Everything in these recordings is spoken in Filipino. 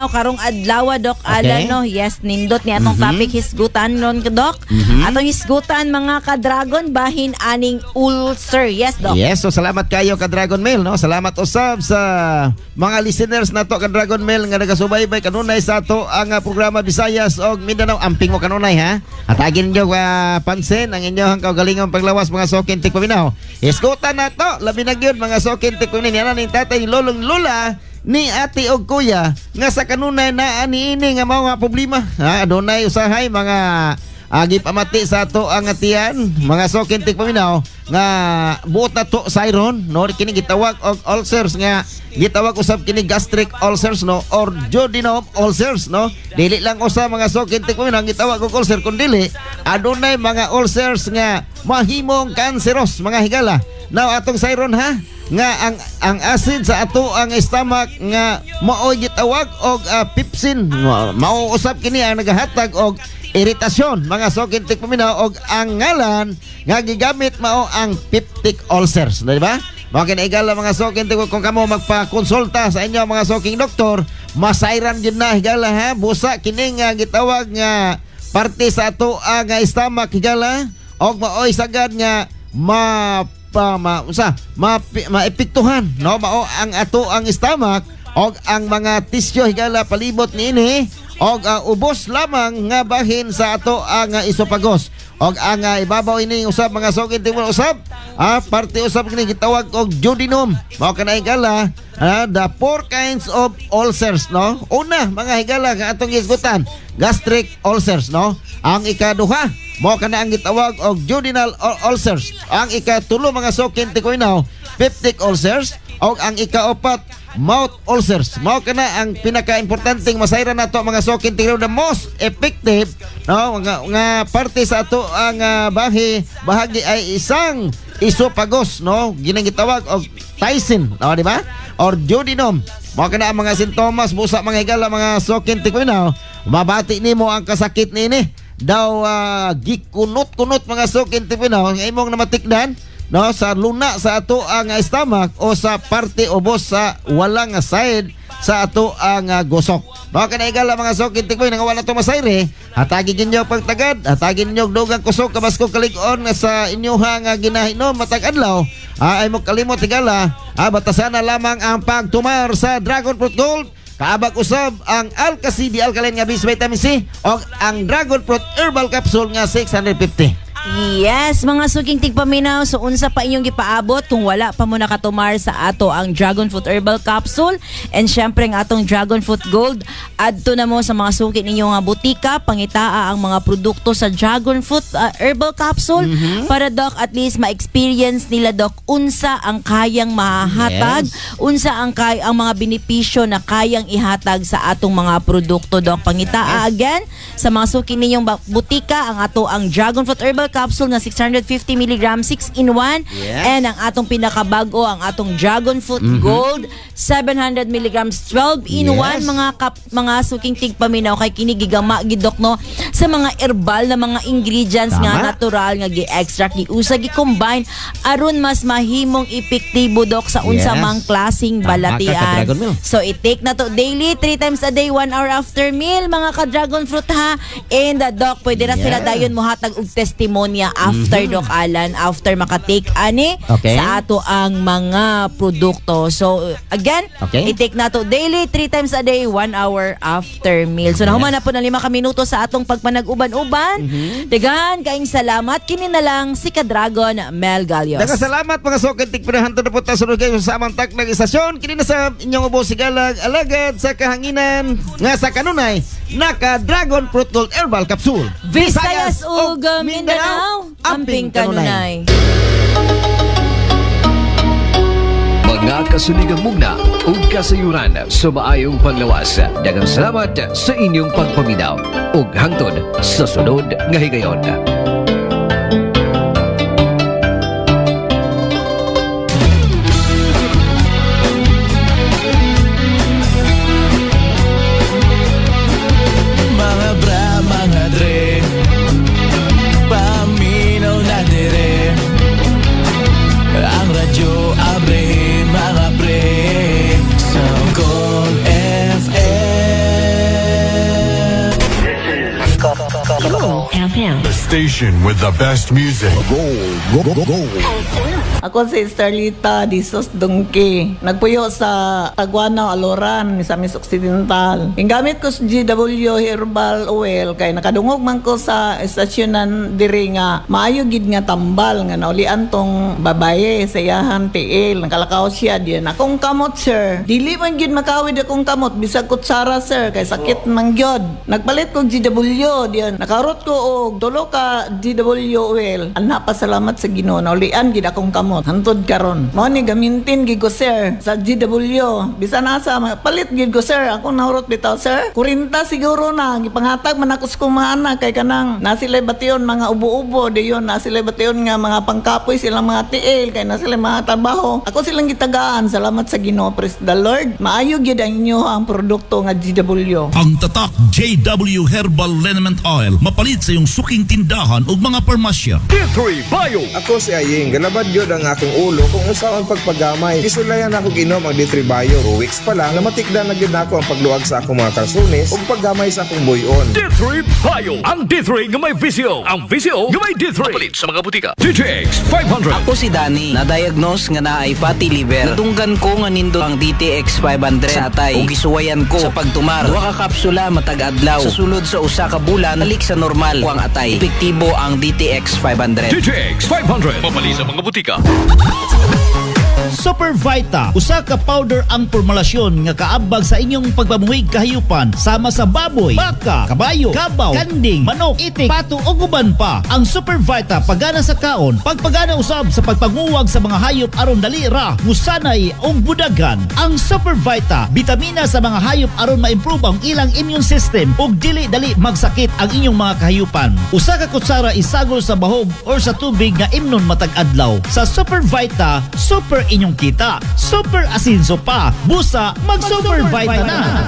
karong adlaw Dok Alan no. Yes, nindot ni atong topic hisgutan non Dok. Atong hisgutan mga ka-Dragon bahin aning ulcer. Yes Dok. Yes, so salamat kayo ka-Dragon Mail no. Salamat usab sa mga listeners nato ka-Dragon Mail nga nagasubaybay kanunay sa ato ang programa Visayas og Mindanao. Amping mo kanunay ha. Atagin niyo pansin ang inyong kaugalingong paglawas mga Sokin Tikpaminaw. Hisgutan nato labi na gyud mga Sokin Tikpaminaw ni tatay ni lolong lula ni ate og kuya nga sa kanunay na aniini nga mga problema adunay usahay mga gipamati sa ato ang atiyan mga Sokin Tikpaminaw nga buot na to siron no kini gitawag og ulcers nga gitawag usab kini gastric ulcers no or duodenal ulcers no dili lang usa mga Sokin Tikpaminaw gitawag og ulcer kun dili adunay mga ulcers nga mahimong kanseros mga higala now atong siron ha nga ang acid sa ato ang stomach nga mao gitawag og pepsin mao usab kini ang nagahatag og iritasyon mga Sokin Tikpaminaw og ang ngalan nga gigamit mao ang peptic ulcers di ba mao kini igala mga Sokin Tikpaminaw kung kamo magpakonsulta sa inyo mga Soking doktor masayran gyud na higala ha busa kini nga gitawag nga parte sa ato ang stomach higala og maoy sagad nga maepektuhan no mao ang ato ang stomach og ang mga tisyo higala palibot niini og ubos lamang nga bahin sa ato ang esophagus og ang ibabaw ini usab mga Sokin Tikpaminaw usab parte usab kini gitawag og duodenum mao kana higala the four kinds of ulcers no una mga higala nga atong gisgutan gastric ulcers no ang ikaduha mao kana ang gitawag og duodenal ulcers ang ikatulo mga Sokin Tikpaminaw peptic ulcers og ang ikaapat mouth ulcers mao kana ang pinaka-importanteng masayran nato mga Sokin Tikpaminaw the most effective no nga parte sa ato ang bahagi ay isang esophagus no ginang gitawag og tysin no di ba or duodenum mao kana ang mga sintomas busa mga higala mga Sokin Tikpaminaw mabati nimo ang kasakit niini daw gikunot-kunot mga Sokin Tikpaminaw nga imong namatikdan no sa luna sa ato ang stomach o sa parte ubos sa walang side sa ato ang gusok mao kana igala mga Sokin Tikpaminaw nga wala to masayre hatagin ninyo pagtagad hatagin ninyo dugang kusok kabasko kalig-on sa inyoha nga ginahinom matag adlaw ay mo kalimot igala batasan na lamang ang pagtumar sa Dragon Fruit Gold kaabak usab ang Alka-C Alkaline nga bis vitamin C o ang Dragon Fruit Herbal Capsule nga 650. Yes, mga Soking Tikpaminaw, so unsa pa inyong gipaabot kung wala pa mo nakatumar sa ato ang Dragon Fruit Herbal Capsule and syempre ang atong Dragon Fruit Gold adto na mo sa mga suki ninyo nga butika pangitaa ang mga produkto sa Dragon Fruit Herbal Capsule para Doc at least ma-experience nila Doc unsa ang kayang mahatag unsa ang mga benepisyo na kayang ihatag sa atong mga produkto Doc pangitaa again sa mga suki ninyong butika ang ato ang Dragon Fruit Herbal Capsule na 650 mg 6-in-1 and ang atong pinakabago ang atong Dragon Fruit Gold 700 mg 12-in-1 mga Suking Tikpaminaw kay kini gigama gidok no sa mga herbal na mga ingredients nga natural nga gi-extract giusa gi-combine aron mas mahimong epektibo Dok sa unsa mang klaseng balatian. So i-take na to daily 3 times a day 1 hour after meal mga ka-Dragon Fruit ha and Doc pwede na sila dayon mohatag og testimonya after Doc Alan after makatake ani sa ato ang mga produkto. So again i-take na to daily 3 times a day 1 hour after meal. So nahuman na po na 5 minuto sa atong pagpanag-uban-uban. Dagan kaing salamat kini na lang si ka-Dragon Mel Galios. Dagan salamat mga Sokin Tikpaminaw hantud na po ta sunod kayo sa amang taknag istasyon kini na sa inyong ubos sigalag alagad sa kahanginan nga sa kanunay naka Dragon Fruit Gold Herbal Capsule Visayas ug Mindanao amping kanunay. Mga kasuligang mugna ug kasayuran sa maayong panglawas. Daghang salamat sa inyong pagpaminaw ug hangtod sa sunod nga higayon. Abre mga pre sa Gold FM Gold FM. The station with the best music. Ako si Starlita Disos Dungki. Nagpuyo sa Taguana, Aloran, Misamis Occidental. Ang gamit ko sa GW Herbal Oil kay nakadungog man ko sa estasyonan diri nga maayo gid nga tambal nga naulian tong babaye sa yahan PL. Nakalakaw siya diyan. Akong kamot sir. Dili man gid makawid akong kamot bisag kutsara sir kay sakit man gyud. Nagpalit ko GW diyan. Nakarot ko og tulo ka GW oil. Ana pa salamat sa Ginoo naulian gid akong kamot. Hantod karon. Mao ni gamintin gid ko sir sa GW. Bisan asa palit gid ko sir. Ako nahurot bitaw sir. 40 siguro na gipanghatag man ako sa kumana kay kanang nasilay bation mga ubo-ubo diyon nasilay bation nga mga pangkapoy silang mga tiil kay nasilay mga trabaho. Ako silang gitagaan. Salamat sa Ginoo. Praise the Lord. Maayo gid ang inyo ang produkto nga GW. Ang tatak JW Herbal Liniment Oil mapalit sa iyong suking tindahan ug mga parmasya. D3 Bio. Ako si Aying, galabad yun ang akong ulo kung usaon pagpagamay. Isulayan ako ginom ang D3 Bio. 2 weeks pa lang, namatikda na gid ako ang pagluag sa akong mga kalsunis ug paggamay sa akong buyon. D3 Bio. Ang D3 nga may visyo. Ang visyo nga may D3. Mapalit sa mga butika. DTX 500. Ako si Danny, na-diagnose nga na ay fatty liver. Natunggan ko nga nindo ang DTX 500 sa atay ug gisuwayan ko sa pagtumar. 2 ka kapsula matag adlaw. Sa sulod sa usa ka bulan, balik sa normal ko ang atay. Epektibo ang DTX 500. DTX 500. Mapalit sa mga butika. Super Vita, usa ka powder ang formulasyon nga kaabag sa inyong pagpamuhig kahayupan sama sa baboy, baka, kabayo, kabaw, kanding, manok, itik, pato o guban pa. Ang Super Vita pagana sa kaon, pagpagana usab sa pagpanguwag sa mga hayop aron dali ra musanay og budagan. Ang Super Vita, bitamina sa mga hayop aron ma-improve ang ilang immune system ug dili dali magsakit ang inyong mga kahayupan. Usa ka kutsara isagol sa bahog or sa tubig nga imnon matag adlaw. Sa Super Vita, super inyong kita. Super asinso pa. Busa, mag-Super Vita na.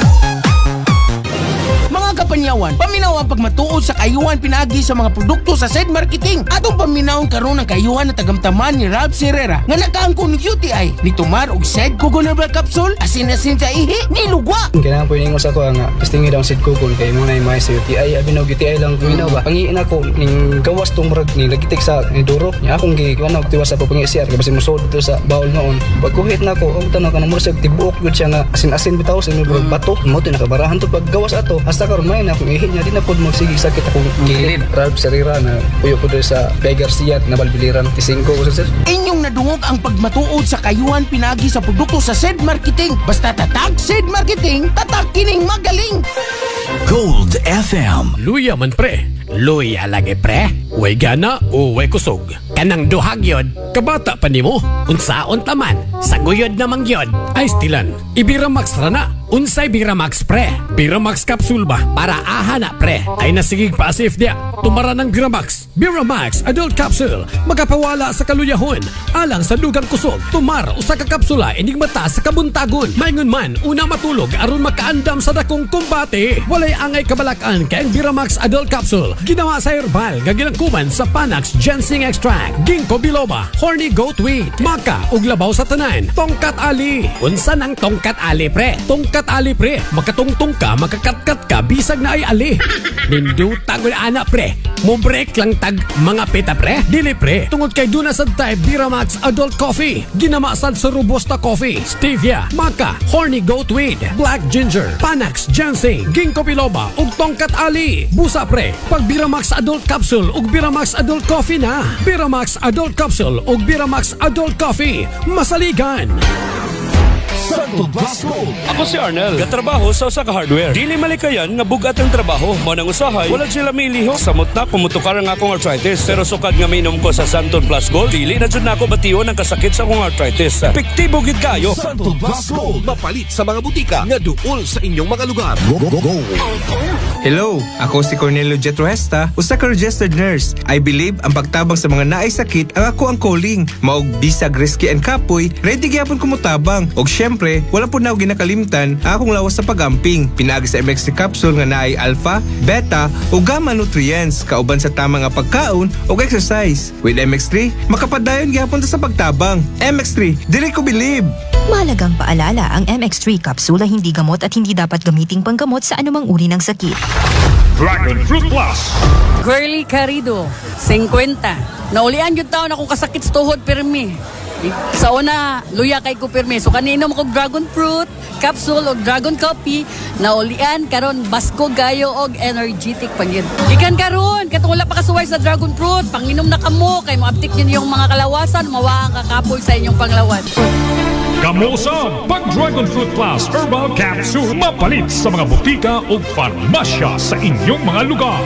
Mga kapanyawan, paminaw ang pagmatuod sa kayuhan pinagi sa mga produkto sa Sed Marketing. Atong paminaw karon ang kayuhan na tagamtaman ni Ralph Serrera nga nakaangkon ng UTI ni Tumar og Sed Coconut Capsule asin-asin sa ihi ni lugwa. Kailangan po yung sa ko nga pistingin daw ang Sed Coconut kay mo na yung sa UTI abinaw UTI lang paminaw ba. Pangiin ako ning gawas tong murag ni lagitik sa ni duro. Nya akong giwana og tiwas sa pangisiar kay basin musod dito sa bawol noon. Pagkuhit na ako og tanaw kana murag tibuok gud siya nga asin-asin bitaw sa murag bato. Mo to nakabarahan to pag gawas ato. Hasta karon may na akong ihi niya din na po magsige sakit akong gilid. Ralph Serrera na puyo po doon sa Bay Garcia na balbiliran T5 ko sir. Inyong nadungog ang pagmatuod sa kayuhan pinagi sa produkto sa Sed Marketing. Basta tatak Sed Marketing, tatak kining magaling. Gold FM. Luya man pre. Luya lagi pre. Way gana o way kusog. Kanang duhag yod, kabata pa nimo. Unsaon taman, sa guyod namang yod. Ay stilan, Ibiramax rana. Unsay Biramax pre. Biramax capsule ba? Para aha na pre. Ay nasigig pa safe dia. Tumara ng Biramax. Biramax Adult Capsule. Magapawala sa kaluyahon. Alang sa dugang kusog. Tumar usa ka kapsula inig mata sa kabuntagon. Maingon man una matulog aron makaandam sa dakong kumbate. Walay angay kabalakan kay ang Biramax Adult Capsule. Ginawa sa herbal nga ginangkuman sa Panax Ginseng Extract, Ginkgo biloba, Horny Goat Wheat, Maca ug labaw sa tanan. Tongkat ali. Unsa nang tongkat ali pre? Tongkat ali pre, makatungtong ka, makakatkat ka, bisag na ay ali. Ninduta ko na anak pre, mo break lang tag mga pita pre. Dili pre, tungod kay duna sa type Biramax Adult Coffee. Ginamasad sa Robusta Coffee, Stevia, Maca, Horny Goat Wheat, Black Ginger, Panax Ginseng, Ginkgo biloba ug tongkat ali. Busa pre, pag Biramax Adult Capsule ug Biramax Adult Coffee na. Biramax Adult Capsule ug Biramax Adult Coffee, masaligan. Santo Blasco. Ako si Arnel, gatrabaho sa usa ka hardware. Dili malikayan nga bugat ang trabaho. Mo nang usahay, wala sila miliho. Samot na pumutukar ang akong arthritis. Pero sukad nga minom ko sa Santo Blasco, dili na jud nako bation ang kasakit sa akong arthritis. Epektibo gid kayo. Santo Blasco. Mapalit sa mga butika nga duol sa inyong mga lugar. Go. Hello, ako si Cornelio Jetruesta, usa ka registered nurse. I believe ang pagtabang sa mga naay sakit ang ako ang calling. Maog bisag risky and kapoy, ready gyapon ko mutabang. Og syempre, wala po na ako ginakalimtan ang akong lawas sa pagamping. Pinaagi sa MX3 capsule nga naay alpha, beta o gamma nutrients kauban sa tama nga pagkaon o exercise. With MX3, makapadayon gyapon ta sa pagtabang. MX3, dili ko believe. Mahalagang paalala, ang MX3 capsule ay hindi gamot at hindi dapat gamiting panggamot sa anumang uri ng sakit. Dragon Fruit Plus. Girly Carido, 50. Naulian yung taon akong kasakit sa tuhod pirmi. Sa una, luya kay ko pirmi. So kanino mo kong dragon fruit, capsule o dragon coffee, naulian karon basko gayo og energetic pangin. Ikan karon, katong wala pa kasuway sa dragon fruit, panginom na kamo kay moaptik niyo yung mga kalawasan, mawa ang kakapoy sa inyong panglawan. Kamusa, pag Dragon Fruit Plus Herbal Capsule mapalit sa mga butika o farmasya sa inyong mga lugar.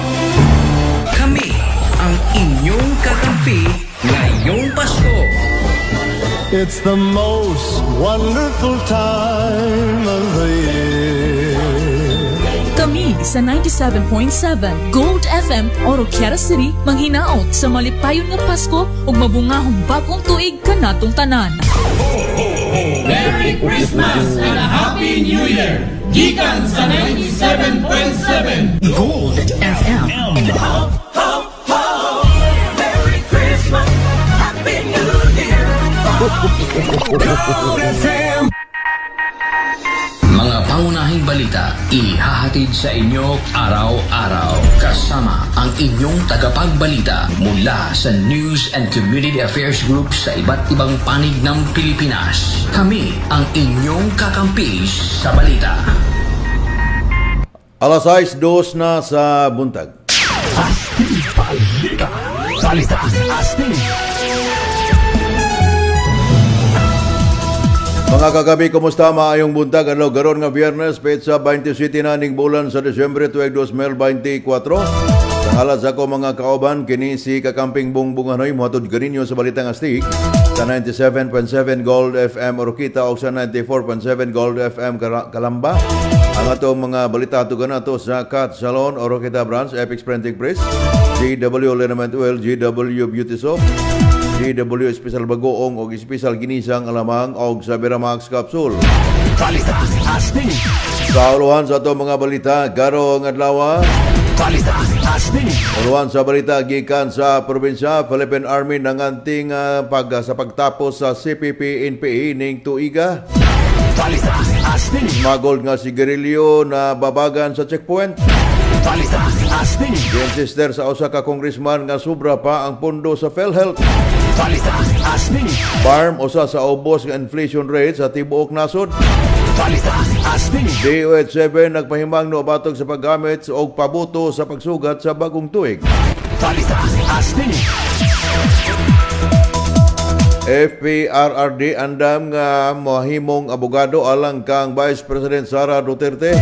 Kami ang inyong kakampi ngayong Pasko. It's the most wonderful time of the year. Kami sa 97.7 Gold FM Oroquieta City manghinaot sa malipayon nga Pasko ug mabungahong bagong tuig kanatong tanan. Merry Christmas and a Happy New Year! Gikan sa 97.7 Gold FM. Ho, ho, ho! Merry Christmas! Happy New Year! Gold FM! Mga pangunahing balita ihahatid sa inyo araw-araw kasama ang inyong tagapagbalita mula sa News and Community Affairs Group sa iba't ibang panig ng Pilipinas. Kami ang inyong kakampi sa balita. Alas 6:02 na sa buntag. Asting Balita. Balita Asting. Mga kagabi, kumusta? Maayong buntag. Ano, garon nga Biyernes, petsa 27 na ning bulan sa Desyembre tuig 2024. Sangalat sa ako mga kaoban, kini si Kakamping Bungbunganoy, muhatod ganinyo sa Balitang Astig sa 97.7 Gold FM Oroquieta o sa 94.7 Gold FM Kalamba. Ang atong mga balita tugan nato sa Cat Salon, Oroquieta Branch, Epix Printing Press, GW Liniment Oil, GW Beauty Soap, GW Special Bagoong o Special Ginisang Alamang o sa Veramax Capsule. Balita Asting. Sa uluhan sa itong mga balita, Garo ng Adlawa. Balita Asting. Uluhan sa balita, gikan sa probinsya, Philippine Army nanganting sa pagtapos sa CPP-NPA ning tuiga. Balita Asting. Magol nga si Guerrillo na babagan sa checkpoint. Balita Asting. Sister sa usa ka congressman nga sobra pa ang pondo sa PhilHealth. Balita Asting. Farm usa sa ubos nga inflation rate sa tibuok nasod. Balita Asting. DOH7 nagpahimang no batog sa paggamit og pabuto sa pagsugat sa bagong tuig. Balita Asting. FPRRD andam nga mahimong abogado alang kang Vice President Sara Duterte.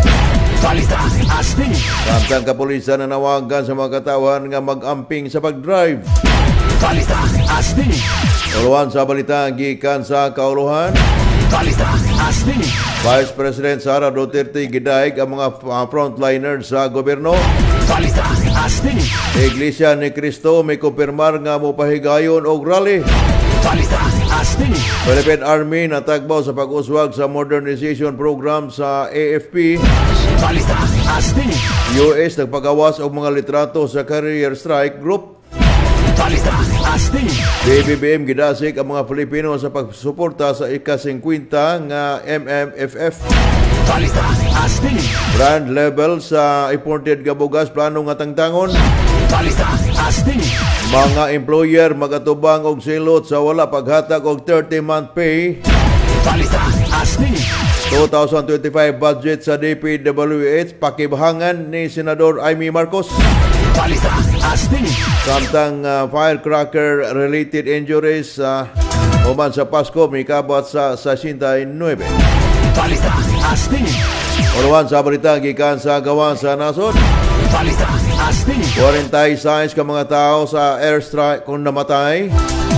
Balita Asting. Samtang kapulisan na nawagan sa mga katawan nga mag-amping sa pag-drive. Balita Asting. Uluhan sa balita gikan sa kauluhan. Balita Asting. Vice President Sara Duterte gidaig ang mga frontliners sa gobyerno. Balita Asting. Iglesia ni Cristo may kumpirmar nga mopahigayon og rally. Balita Asting. Philippine Army natagbaw sa pag-uswag sa modernization program sa AFP. Balita Asting. US nagpagawas og mga litrato sa Career Strike Group. Balita Asting. BBM gidasig ang mga Pilipino sa pagsuporta sa ika-50 nga MMFF. Balita Asting. Brand level sa imported nga bugas plano nga tangtangon. Balita Asting. Mga employer magatubang og silot sa wala paghatag og 30-month pay. Balita Asting. 2025 budget sa DPWH pakibahangan ni Senador Amy Marcos. Balita Asting. Samtang firecracker related injuries human sa Pasko may kabat sa 69. Balita Asting. Uluhan sa balita gikan sa gawa sa nasod. Balita Asting. 46 ka mga tao sa airstrike kung namatay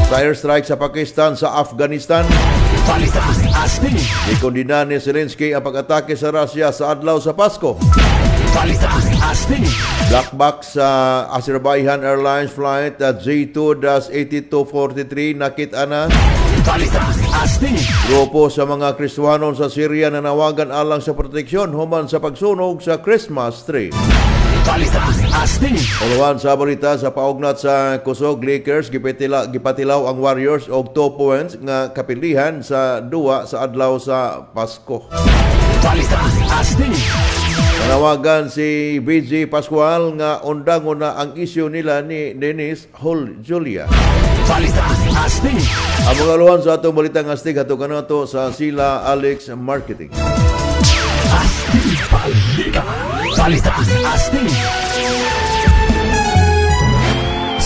sa airstrike sa Pakistan sa Afghanistan. Balita Asting. Ikondina ni Zelensky ang pag-atake sa Russia sa adlaw sa Pasko. Balita Asting. Black box sa Azerbaijan Airlines flight at Z2-8243 nakita na. Balita Asting. Grupo sa mga Kristyanon sa Syria na nawagan alang sa proteksyon human sa pagsunog sa Christmas tree. Ulawan sa balita sa paugnat sa kusog Lakers gipatilaw ang Warriors og 2 points nga kapilihan sa duwa sa adlaw sa Pasko. Nanawagan si BG Pascual nga undangon na ang isyu nila ni Dennis Hall Julia. Ang mga luhan sa atong balitang astig ato kanato sa Sila Alex Marketing.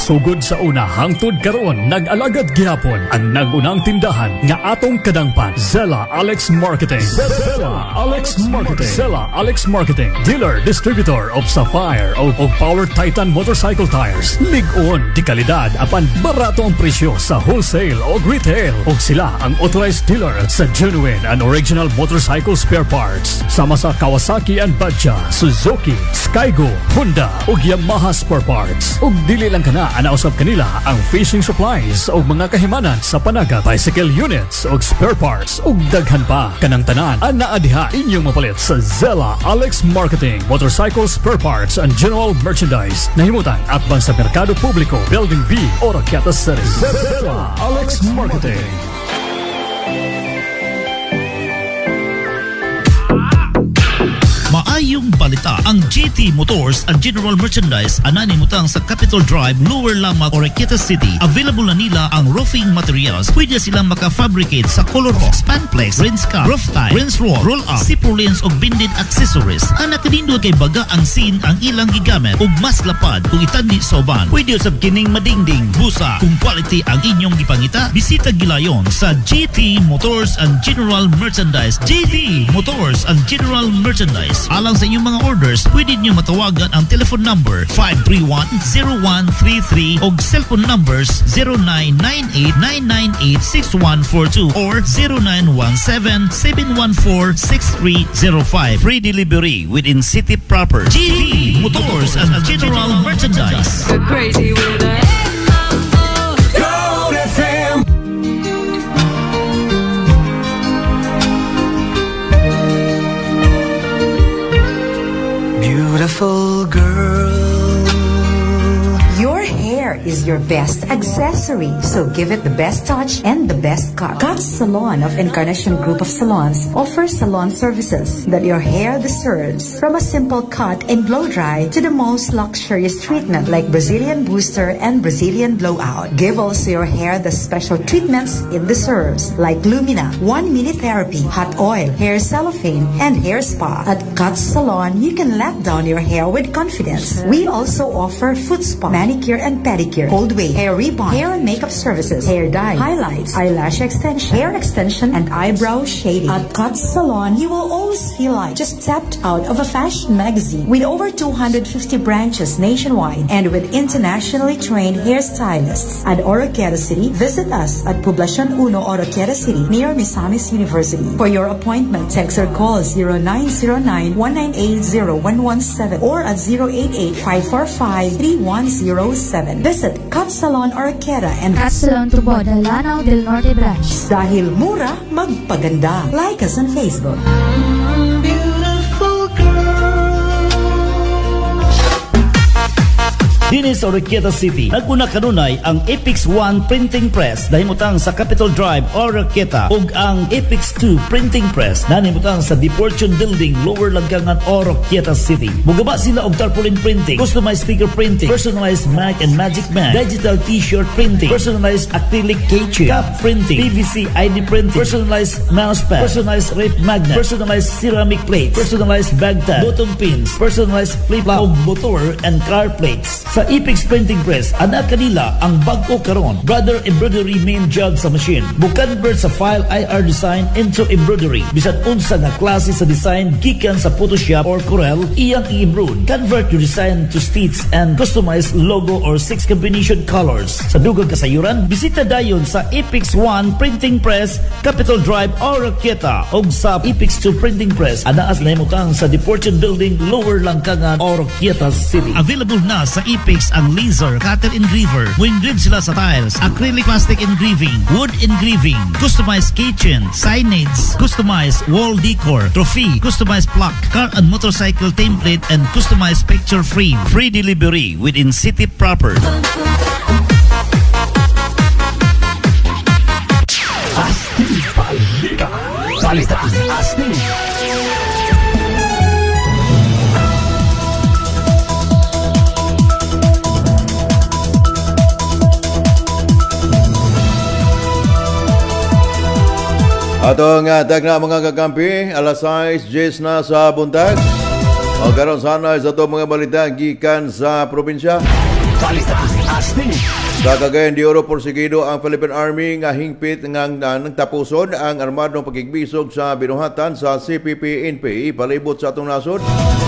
Sugod sa una hangtod karon nag-alagad gihapon ang nagunang tindahan nga atong kadangpan. Zella Alex Marketing. Zella Alex Marketing. Zella Alex Marketing. Dealer distributor of Sapphire o Power Titan motorcycle tires. Lig-on di kalidad apan barato ang presyo sa wholesale o retail. Og sila ang authorized dealer sa genuine and original motorcycle spare parts. Sama sa Kawasaki and Badja, Suzuki, Skygo, Honda ug Yamaha spare parts. Ug dili lang kana nausap kanila ang fishing supplies o mga kahimanan sa panagat, bicycle units o spare parts o daghan pa. Kanang tanan ang naadiha inyong mapalit sa Zella Alex Marketing, motorcycle spare parts and general merchandise. Nahimutan at bang sa Merkado Publiko, Building B, Oroquieta City. Zella Alex Marketing. Maayong balita, ang GT Motors and General Merchandise ananimutang sa Capitol Drive, Lower Lamang, Oroquieta City. Available na nila ang roofing materials. Pwede silang maka-fabricate sa color box, spanplex, rinse cap, roof tie, rinse roll, roll up, sipolins o binded accessories. Anak kanindo kay baga ang scene ang ilang gigamit ug mas lapad kung itandi sa uban. Pwede usab kining madingding, busa. Kung quality ang inyong gipangita, bisita gilayon sa GT Motors and General Merchandise. GT Motors and General Merchandise. Alang sa inyong mga orders, pwede nyo matawagan ang telephone number 531-0133 o cellphone numbers 0998-998-6142 or 0917-714-6305. Free delivery within city proper. GT Motors and General Merchandise. Crazy with a Gold FM. Beautiful girl. Your hair is your best accessory, so give it the best touch and the best cut. Cuts Salon of Encarnacion Group of Salons offers salon services that your hair deserves. From a simple cut and blow dry to the most luxurious treatment like Brazilian booster and Brazilian blowout. Give also your hair the special treatments it deserves like Lumina, 1-minute therapy, hot oil, hair cellophane, and hair spa. At Cuts Salon, you can let down your hair with confidence. We also offer foot spa, manicure and pedicure, cold wave, hair rebond, hair and makeup services, hair dye, highlights, eyelash extension, hair extension, and eyebrow shading. At Cuts Salon, you will always feel like just stepped out of a fashion magazine. With over 250 branches nationwide and with internationally trained hairstylists at Oroquieta City, visit us at Poblacion 1, Oroquieta City, near Misamis University. For your appointment, text or call 0909-198-0117 or at 088-545-3107. Visit Cuts Salon Oroquieta and Cuts Salon Tuboda, Lanao del Norte Branch. Dahil mura, magpaganda. Like us on Facebook. Dini sa Oroquieta City, naguna kanunay ang Epix 1 Printing Press nahimutang sa Capitol Drive, Oroquieta ug ang Epix 2 Printing Press nahimutang sa The Fortune Building, Lower Laggangan, Oroquieta City. Mugaba sila og tarpaulin printing, customized sticker printing, personalized Mac and Magic Man, digital t-shirt printing, personalized acrylic keychain, cap printing, PVC ID printing, personalized mousepad, personalized rape magnet, personalized ceramic plates, personalized bag tag, bottom pins, personalized flip-flop motor and car plates. Sa Epix Printing Press, anak kanila ang bag-o karon, brother embroidery main job sa machine. Bukonvert sa file IR design into embroidery. Bisan unsa nga klase sa design gikan sa Photoshop or Corel, iyang i-embroid. Convert your design to stitch and customize logo or 6 combination colors. Sa dugang kasayuran, bisita dayon sa Epix 1 Printing Press, Capitol Drive, Oroquieta og sa Epix 2 Printing Press, anaas nahimutang sa The Fortune Building, Lower Langkangan, Oroquieta City. Available na sa Epix Plastics ang laser cutter engraver. Mo-engrave sila sa tiles, acrylic plastic engraving, wood engraving, customized kitchen, signage, customized wall decor, trophy, customized plaque, car and motorcycle template, and customized picture frame. Free delivery within city proper. Balita Astig. Atong tag na mga kakampi, alas 6:10 na sa buntag. O karon sana sa itong mga balita gikan sa probinsya. Balita Astig. Sa Cagayan de Oro, porsigido ang Philippine Army nga hingpit nga nagtapuson ang armadong pakigbisog sa binuhatan sa CPP-NPA palibot sa atong nasod.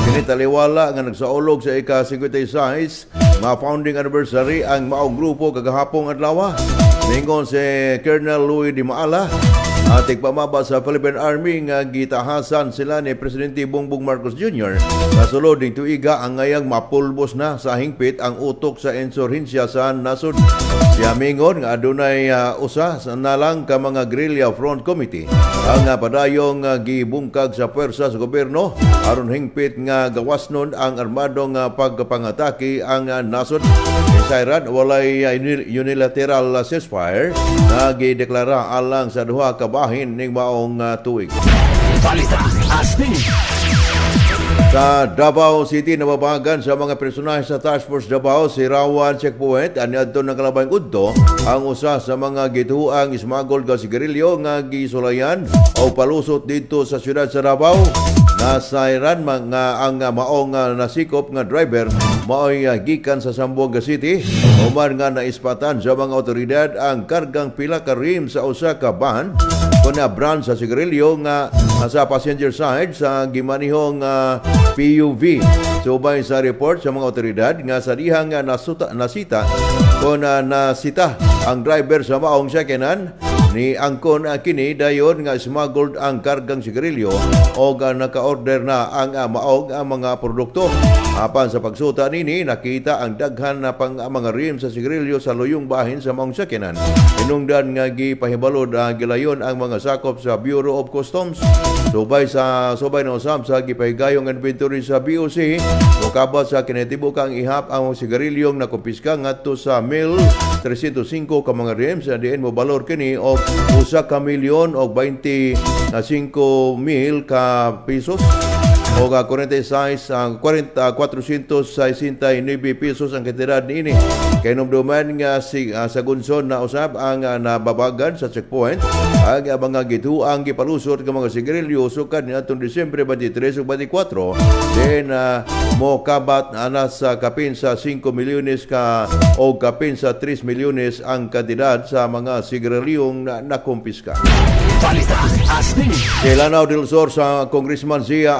Kini taliwala nga nagsaulog sa ika-56 nga founding anniversary ang maong grupo kagahapong adlaw. Ningon si Colonel Louis Di Maala, ating pamaba sa Philippine Army nga gitahasan sila ni Presidente Bongbong Marcos Jr. na sulod ng tuiga ang ngayang mapulbos na sa hingpit ang utok sa insurhensya sa nasod. Siya mingon nga adunay usa na lang ka mga guerrilla front committee ang padayong gibungkag sa pwersa sa gobyerno aron hingpit nga gawasnon ang armadong pagpangatake ang nasod. Insayran walay unilateral ceasefire na gideklara alang sa duha ka bahin ning maong tuig. Balita Astig. Sa Davao City, nababagan sa mga personahe sa Task Force Davao, si Rawan Checkpoint, aniadto ng kalabayng udto, ang usa sa mga gituang ismagol ka sigarilyo nga gisulayan o palusot dito sa siyudad sa Davao. Nasairan nga ang maong nasikop nga driver mao'y gikan sa Zamboanga City. Human nga naispatan sa mga otoridad ang kargang pila ka rim sa usa ka van kuna brand sa sigarilyo nga sa passenger side sa gimanihong PUV. Subay sa report sa mga otoridad nga sa dihang nasita kuna nasita ang driver sa maong sakyanan ni angkon kini dayon nga smuggled ang kargang sigarilyo o naka-order na ang maog ang mga produkto. Apan sa pagsuta nini nakita ang daghan na pang mga rim sa sigarilyo sa luyong bahin sa maong sakyanan. Inungdan nga gipahibalod gilayon ang mga sakop sa Bureau of Customs. Subay na usab sa gipahigayong inventory sa BOC mukabot sa kinatibukang ihap ang sigarilyong nakumpiska ngadto sa 1,305 ka mga rims sa diin mo balor kini og 1,000,000 og 25,000 ka pesos o 469 pesos ang kantidad niini. Kay numduman nga sa Gunson na usab ang nababagan sa checkpoint ang mga gituang gipalusot nga mga sigarilyo sukad niadtong Disyembre 23 ug 24 then mo kabat ana sa kapin sa 5 milyones ka o kapin sa 3 milyones ang kantidad sa mga sigarilyong nakumpiska. Ilanaw del Sur sa Congressman Zia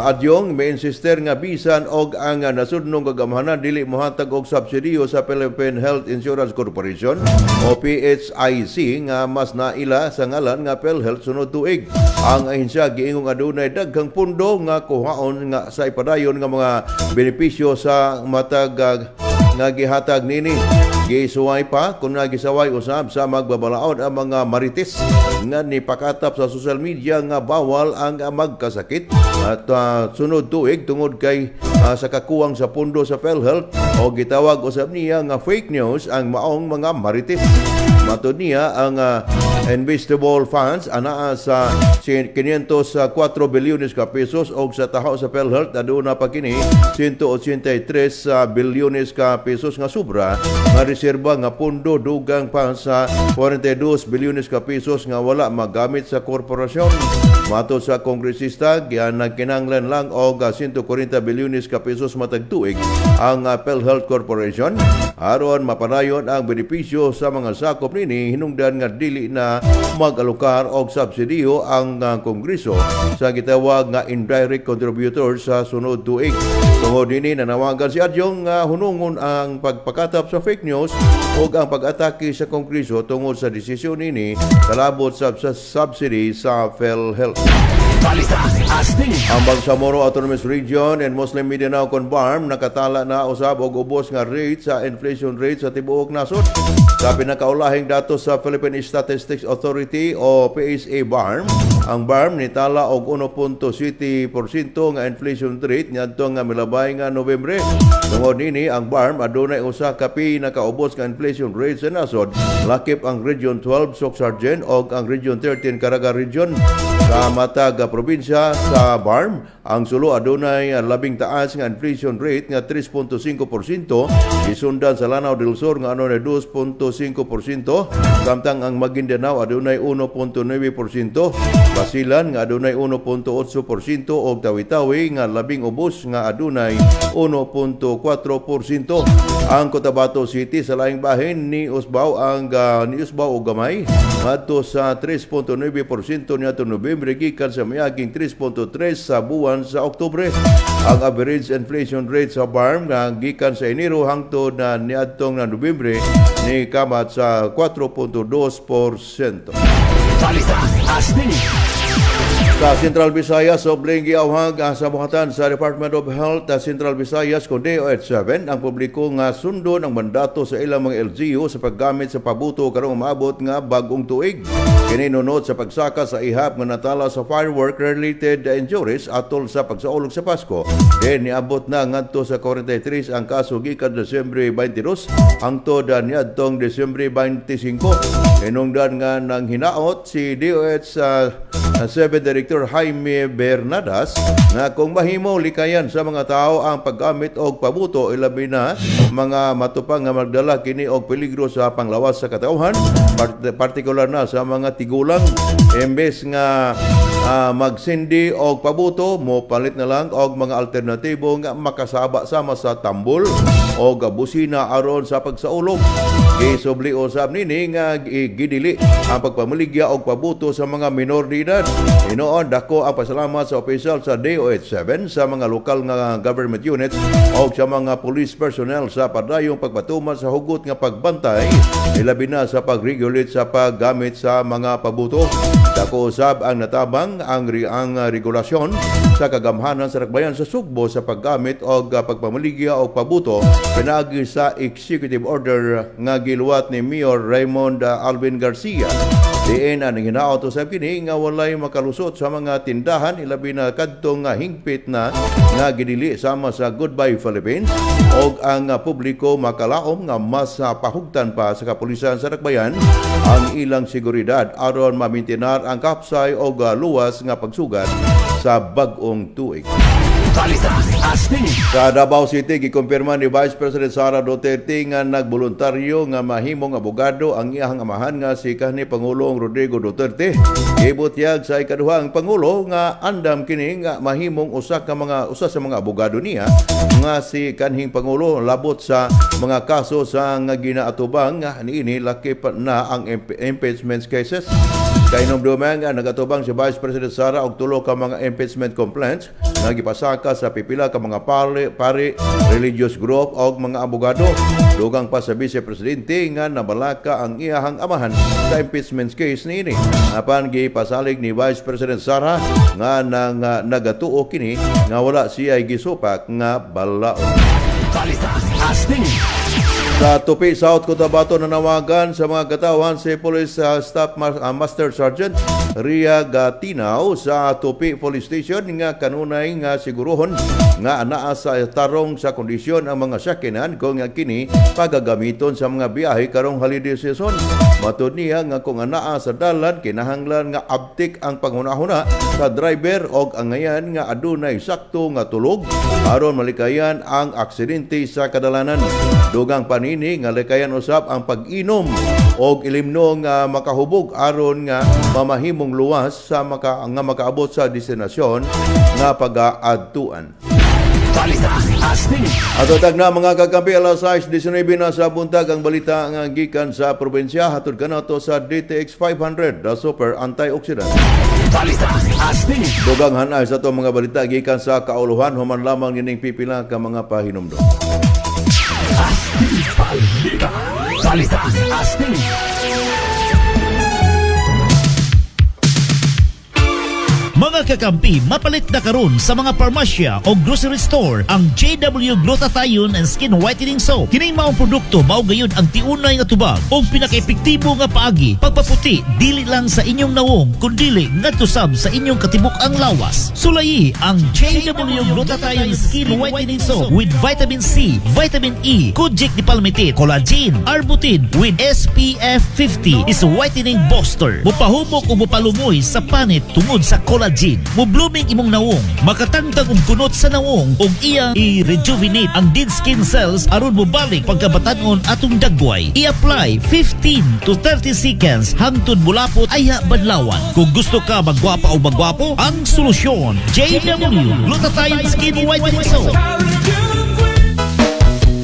Adyong may insister nga bisan og ang nasudnong kagamhanan dili mohatag og subsidiyo sa Philippine Health Insurance Corporation o PHIC nga mas naila sa ngalan nga PhilHealth sunod tuig. Ang ahensya giingong adunay daghang pundo nga kuhaon nga sa ipadayon nga mga benepisyo sa matag nga gihatag nini. Gisuway pa kung nagisaway usab sa magbabalaod ang mga marites nga nipakatap sa social media nga bawal ang magkasakit at sunod tuig tungod kay sa kakuwang sa pundo sa PhilHealth o gitawag usab niya nga fake news ang maong mga marites. Matod niya ang investable funds anaa sa 504 bilyones ka pesos o sa taho sa PhilHealth aduna pa kini 183 bilyones ka pesos nga sobra nga reserba nga pundo dugang pa sa 42 bilyones ka pesos nga wala magamit sa korporasyon. Matod sa kongresista nagkinahanglan lang og 140 bilyones ka pesos matag tuig ang PhilHealth Corporation aron mapadayon ang benepisyo sa mga sakop nini. Hinungdan nga dili na mag-alokar og subsidiyo ang Kongreso sa gitawag nga indirect contributors sa sunod tuig. Tungod dinhi nanawagan si Adyong nga hunungon ang pagpakatap sa fake news ug ang pag-atake sa Kongreso tungod sa desisyon nini kalabot sa subsidy sa PhilHealth. Ang Bangsamoro Autonomous Region and Muslim Mindanao Confirm nakatala na usab og ubos nga rate sa inflation rate sa tibuok nasod. Sa pinakaulahing datos sa Philippine Statistics Authority o PSA BARM, ang BARM nitala og 1.7% nga inflation rate ngadto nga milabay nga Nobyembre. Tungod nini ang BARM adunay usa ka pinakaubos nga inflation rate sa nasod, lakip ang Region 12 Soc-Sargent og ang Region 13 Caraga Region. Sa matag probinsya sa BARM, ang sulo adunay labing taas nga inflation rate nga 3.5%, isundan sa Lanao del Sur nga adunay 2.5%, samtang ang Maguindanao adunay 1.9%, Basilan nga adunay 1.8% ug Tawi-Tawi nga labing ubos nga adunay 1.4%. Ang Cotabato City sa laing bahin ni Usbaw og gamay ngadto sa 3.9% niadtong Nobyembre gikan sa miaging 3.3 sa buwan sa Oktubre. Ang average inflation rate sa BARM nga gikan sa Enero hangtod na niadtong Nobyembre ni kamat sa 4.2%. Sa Central Visayas, sobring giawhag sa buhatan sa Department of Health sa Central Visayas kung DOH7 ang publiko nga sundon ang mandato sa ilang mga LGU sa paggamit sa pabuto karong maabot nga bagong tuig. Kini nunod sa pagsaka sa ihap nga natala sa firework-related injuries atol sa pagsaulog sa Pasko. Then niabot na ngadto sa 43 ang kaso gikan Desyembre 22 hangtod niadtong Desyembre 25. Hinungdan nga nang hinaot si DOH7 Director Jaime Bernadas na kung mahimo likayan sa mga tao ang paggamit og pabuto ilabi na mga matupang nga magdala kini og peligro sa panglawas sa katauhan, partikular na sa mga tigulang. Imbes nga magsindi og pabuto, mo palit na lang og mga alternatibo nga makasaba sama sa tambol o busina aron sa pagsaulog. Gisubli usab nini nga gidili ang pagpamaligya og pabuto sa mga minor de edad. Inoon dako ang pasalamat sa opisyal sa DOH7 sa mga lokal nga government units o sa mga police personnel sa padayong pagpatuman sa hugot nga pagbantay, ilabi na sa pag-regulate sa paggamit sa mga pabuto. Dako usab ang natabang ang regulasyon sa kagamhanan sa Rakbayan sa Sugbo sa paggamit og pagpamaligya og pabuto pinagi sa executive order nga giluwat ni Mayor Raymond Alvin Garcia. Diin ang hinaot usab kini nga walay makalusot sa mga tindahan ilabi na kadtong hingpit na nga gidili sama sa Goodbye Philippines og ang publiko makalaom nga mas pahugtan pa sa kapulisan sa Rakbayan ang ilang seguridad aron mamintinar ang kapsay og luwas nga pagsugat sa bag-ong tuig. Sa Davao City, gikumpirma ni Vice President Sara Duterte nga nagboluntaryo nga mahimong abogado ang iyang amahan nga si kanhi Pangulong Rodrigo Duterte. Gibutyag sa ikaduhang Pangulo nga andam kini nga mahimong usa sa mga abogado niya nga si kanhing Pangulo labot sa mga kaso sa nga ginaatubang nga niini lakip na ang impeachment cases. Kainom dumang nga nagatubang si Vice President Sara og tulo ka mga impeachment complaints nga gipasaka sa pipila ka mga pari religious group og mga abogado. Dugang pa sa Vice Presidente nga nabalaka ang iyahang amahan sa impeachment case niini. Apan gipasalig ni Vice President Sara nga nagatuo kini nga wala siya gisupak nga balaod. Sa Tupi, South Cotabato, nanawagan sa mga katawan si Police Staff Master Sergeant Ria Gatinaw sa Tupi Police Station nga kanunay nga sigurohon nga anaa sa tarong sa kondisyon ang mga sakyanan kung kini pagagamiton sa mga biyahe karong holiday season. Matud niya nga kung anaa sa dalan kinahanglan nga abtik ang panghunahuna sa driver og angayan nga adunay sakto nga tulog aron malikayan ang aksidente sa kadalanan. Dugang panini nga likayan usab ang pag-inom og ilimno nga makahubog aron nga mamahimong luwas sa makaabot sa destinasyon nga pag-aadtuan. Ato tagna mga kakampi, alas 6:19 na sa buntag ang balita nga gikan sa probinsya. Hatod kanato sa DTX 500, the super antioxidant. Dugang hanay sa itong mga balita gikan sa kauluhan, human lamang nining pipila ka mga pahinumdum. Mga kakampi, mapalit na karon sa mga parmasya o grocery store ang JW Glutathione and Skin Whitening Soap. Kining maong produkto mao gayud ang tiunay nga tubag o pinaka-epektibo nga paagi pagpaputi dili lang sa inyong nawong kundi ngadto sab sa inyong katibuk-ang lawas. Sulayi ang JW Glutathione Skin Whitening Soap with vitamin C, vitamin E, kojic ni palmitate, collagen, arbutin with SPF 50 is a whitening booster. Mupahumok o mupalumoy sa panit tungod sa collagen. Mu-blooming imong nawong, makatangtang kunot sa nawong ug iyang i-rejuvenate ang dead skin cells aron mubalik pagkabatan-on atong dagway. I-apply 15 to 30 seconds hangtod mulapot ayha badlawan. Kung gusto ka magwapa o magwapo, ang solusyon JW Glutathione Skin Whitening Soap.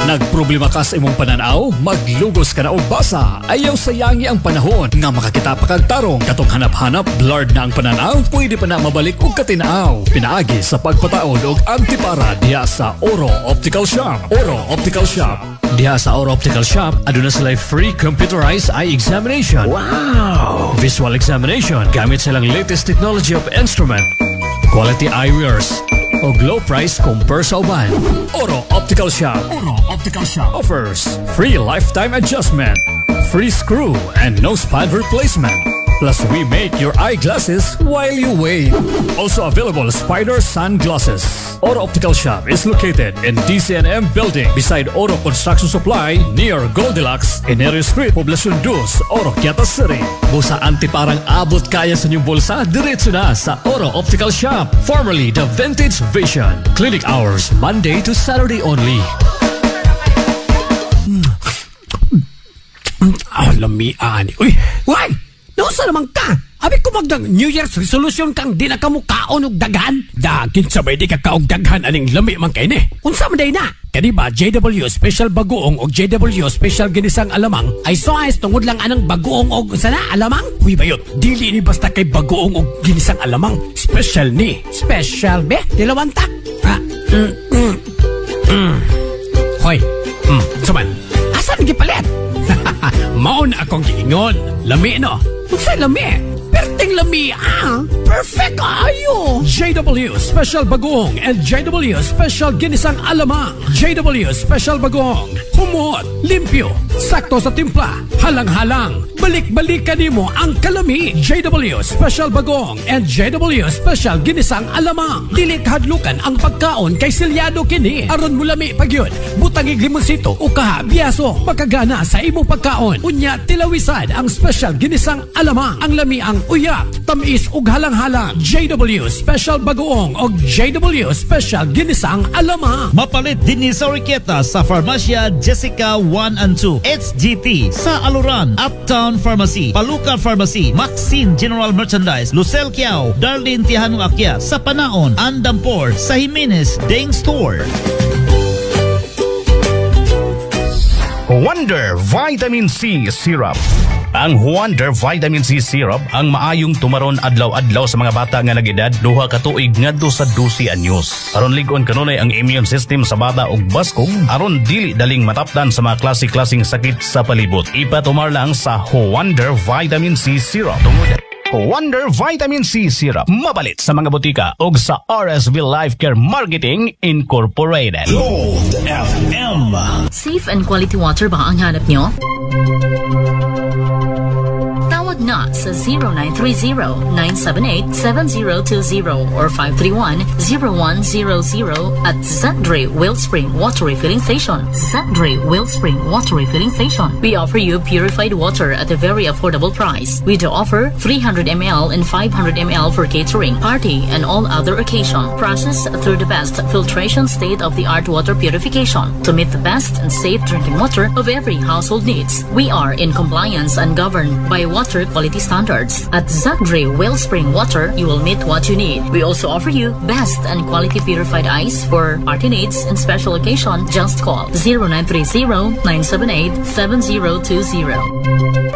Nagproblema ka sa imong pananaw? Maglugos ka na og basa. Ayaw sayangi ang panahon nga makakita pa kag tarong. Katong hanap-hanap, blurred na ang pananaw, pwede pa na mabalik og katinaaw. Pinaagi sa pagpataod og antipara diha sa Oro Optical Shop. Oro Optical Shop. Diha sa Oro Optical Shop, aduna sila free computerized eye examination. Wow! Visual examination gamit silang latest technology of instrument. Quality eyewears o low price compare sa uban. Oro Optical Shop. Oro Optical Shop offers free lifetime adjustment, free screw and nose pad replacement. Plus, we make your eyeglasses while you wait. Also available Spider sunglasses. Oro Optical Shop is located in DCNM Building beside Oro Construction Supply near Goldilocks in Area Street, Poblacion 2, Oro, Quiatas City. Busa antiparang abot kaya sa inyong bulsa, diretso na sa Oro Optical Shop, formerly the Vintage Vision. Clinic hours Monday to Saturday only. Lamian. Uy, why? Nausa naman ka? Abi ko magdang New Year's resolution kang di na kamukaon og daghan. Dakin sabay di ka kaog daghan aning lami man kay ni. Unsa man day na? Kani ba JW Special Bagoong og JW Special Ginisang Alamang ay soas tungod lang anang bagoong og sana alamang? Huy bayot, dili ni basta kay bagoong og ginisang alamang. Special ni. Special be? Dilawantak. Hoy. Saman. Asa ni gipalit? Mao na akong giingon. Lami no. Unsay lami? Perting lami Perfect ayo. JW Special Bagoong and JW Special Ginisang Alamang. JW Special Bagoong. Humot, limpyo, sakto sa timpla, halang-halang. Balik-balikan nimo ang kalami. JW Special Bagoong and JW Special Ginisang Alamang. Dili kahadlukan ang pagkaon kay silyado kini. Aron mo lami pagyud. Butangig limonsito o kaha biyaso. Makagana sa imong pagkaon. Unya tilawisad ang Special Ginisang Alamang. Ang lami ang uyap, tamis ug halang-halang. JW Special Bagoong o JW Special Ginisang Alamang. Mapalit din ni sa Riqueta sa Farmacia Jessica 1 and 2, HGT sa Aluran, Uptown Pharmacy, Paluca Pharmacy, Maxine General Merchandise, Lucel Kiao, Darlene Tihanong Akyat sa Panaon, Andampor sa Jimenez Deng Store. Wonder Vitamin C Syrup. Ang Wonder Vitamin C Syrup ang maayong tumaron adlaw-adlaw sa mga bata nga nag-edad 2 ka tuig ngadto sa 12 anyos. Aron lig-on kanunay ang immune system sa bata ug baskog aron dili daling matapdan sa mga klase-klaseng sakit sa palibot. Ipatumar lang sa Wonder Vitamin C Syrup. Tungod Wonder Vitamin C Syrup mabalit sa mga butika ug sa RSV Life Care Marketing Incorporated. Gold FM. Safe and quality water ba ang hanap nyo? Tawag na sa 0930-978-7020 or 531-0100 at Zandre Wellspring Water Refilling Station. Zandre Wellspring Water Refilling Station. We offer you purified water at a very affordable price. We do offer 300 ml and 500 ml for catering, party, and all other occasion. Processed through the best filtration state-of-the-art water purification to meet the best and safe drinking water of every household needs. We are in compliance and governed by water quality standards. At Zandre Wellspring Water, you will meet what you need. We also offer you best and quality purified ice for party needs and special occasion. Just call 0930-978-7020.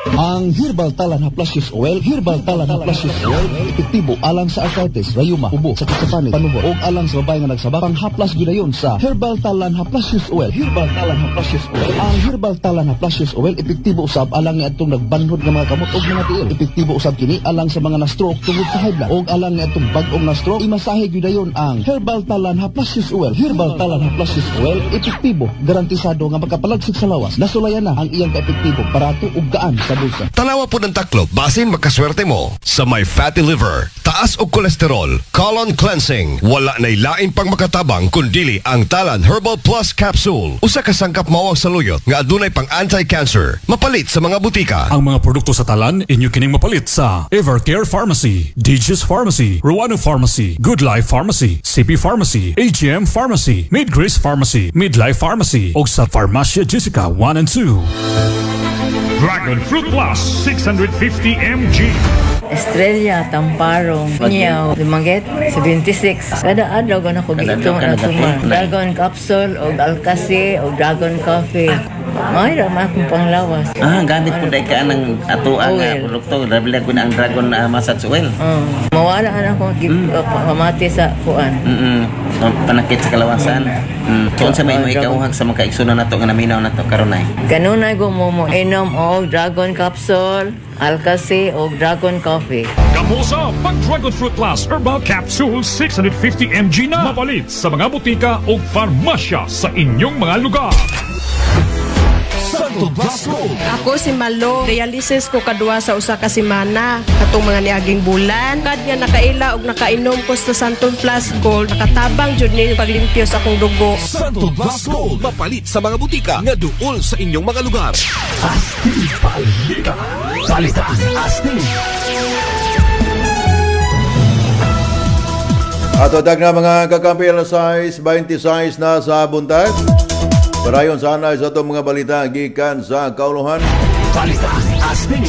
Ang Herbal Talan Haplashes Oil, Herbal Talan Haplashes Oil, epektibo alang sa arthritis, rayuma, ubo, sakit sa panig, panuhot, o alang sa babae nga nagsabak. Panghaplas gidayon sa Herbal Talan Haplashes Oil, Herbal Talan Haplashes Oil. Ang Herbal Talan Haplashes Oil, epektibo usab alang nga itong nagbanhod nga mga kamot o mga tiil. Epektibo usab kini alang sa mga na-stroke tungod sa high blood, o alang nga itong bag-ong na-stroke, imasahe gidayon ang Herbal Talan Haplashes Oil, Herbal Talan Haplashes Oil, epektibo, garantisado nga makapalagsik sa lawas. Nasulayan na ang iyang kaepektibo, barato ug gaan sa bulsa. Tanawa po ng taklob, basin makaswerte mo sa may fatty liver, taas og kolesterol, colon cleansing, wala na'y lain pang makatabang kundili ang Talan Herbal Plus Capsule. Usa ka sangkap mawag sa luyot nga adunay pang anti-cancer, mapalit sa mga butika. Ang mga produkto sa Talan inyo kining mapalit sa Evercare Pharmacy, DG's Pharmacy, Ruano Pharmacy, Good Life Pharmacy, CP Pharmacy, AGM Pharmacy, Midgrace Pharmacy, Midlife Pharmacy, o sa Pharmacia Jessica 1 and 2. Dragon Fruit Plus 650 mg. Estrella, Tamparong, Niyaw, Dumaguete, 76. Kada adlaw ko na ko dito na tumar. Dragon Capsule, o Alcasi, o Dragon Coffee. May ramah akong panglawas. Gamit po dahil ka ng atuang produkto. Dabilag ko na ang Dragon Massage Oil. Mawala na akong pamati sa kuan. Panakit sa kalawasan. Kung sa may ikauhag sa mga kaigsunan na ito, nga naminaw na ito, karunay. Ganunay ko mo inom o Dragon Capsule, Alcasi, o Dragon Coffee. Kamusa, pag Dragon Fruit Plus Herbal Capsule 650 mg na mapalit sa mga butika o farmasya sa inyong mga lugar. Ako si Malo, dialysis ko kadua sa usa ka semana. Katong mga niaging bulan, kad nga nakaila og nakainom ko sa Santon Plus Gold, nakatabang jud ni paglimpyo sa akong dugo. Santon Plus Gold, mapalit sa mga butika nga duol sa inyong mga lugar. Astin Palika, palitan Astin. Ato dag na mga kakampi, alas 6:26 na sa buntag. Parayon sana sa itong mga balita gikan sa kauluhan. Palitan Astin.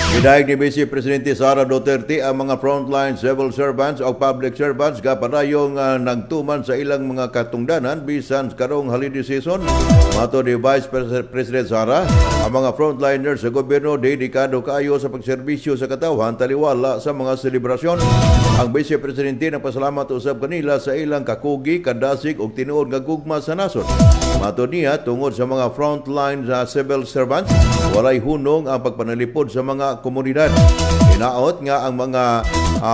Gidayeg ni Vice Presidente Sara Duterte ang mga frontline civil servants o public servants kapadayong nagtuman sa ilang mga katungdanan bisan karong holiday season. Mato ni Vice President Sara, ang mga frontliners sa gobyerno dedikado kaayo sa pagserbisyo sa katawhan taliwala sa mga selebrasyon. Ang Vice Presidente nagpasalamat usab kanila sa ilang kakugi, kadasig ug tinuod nga gugma sa nasod. Mato niya tungod sa mga frontline civil servants, walay hunong ang pagpanalipod sa mga komunidad. Hinaot nga ang mga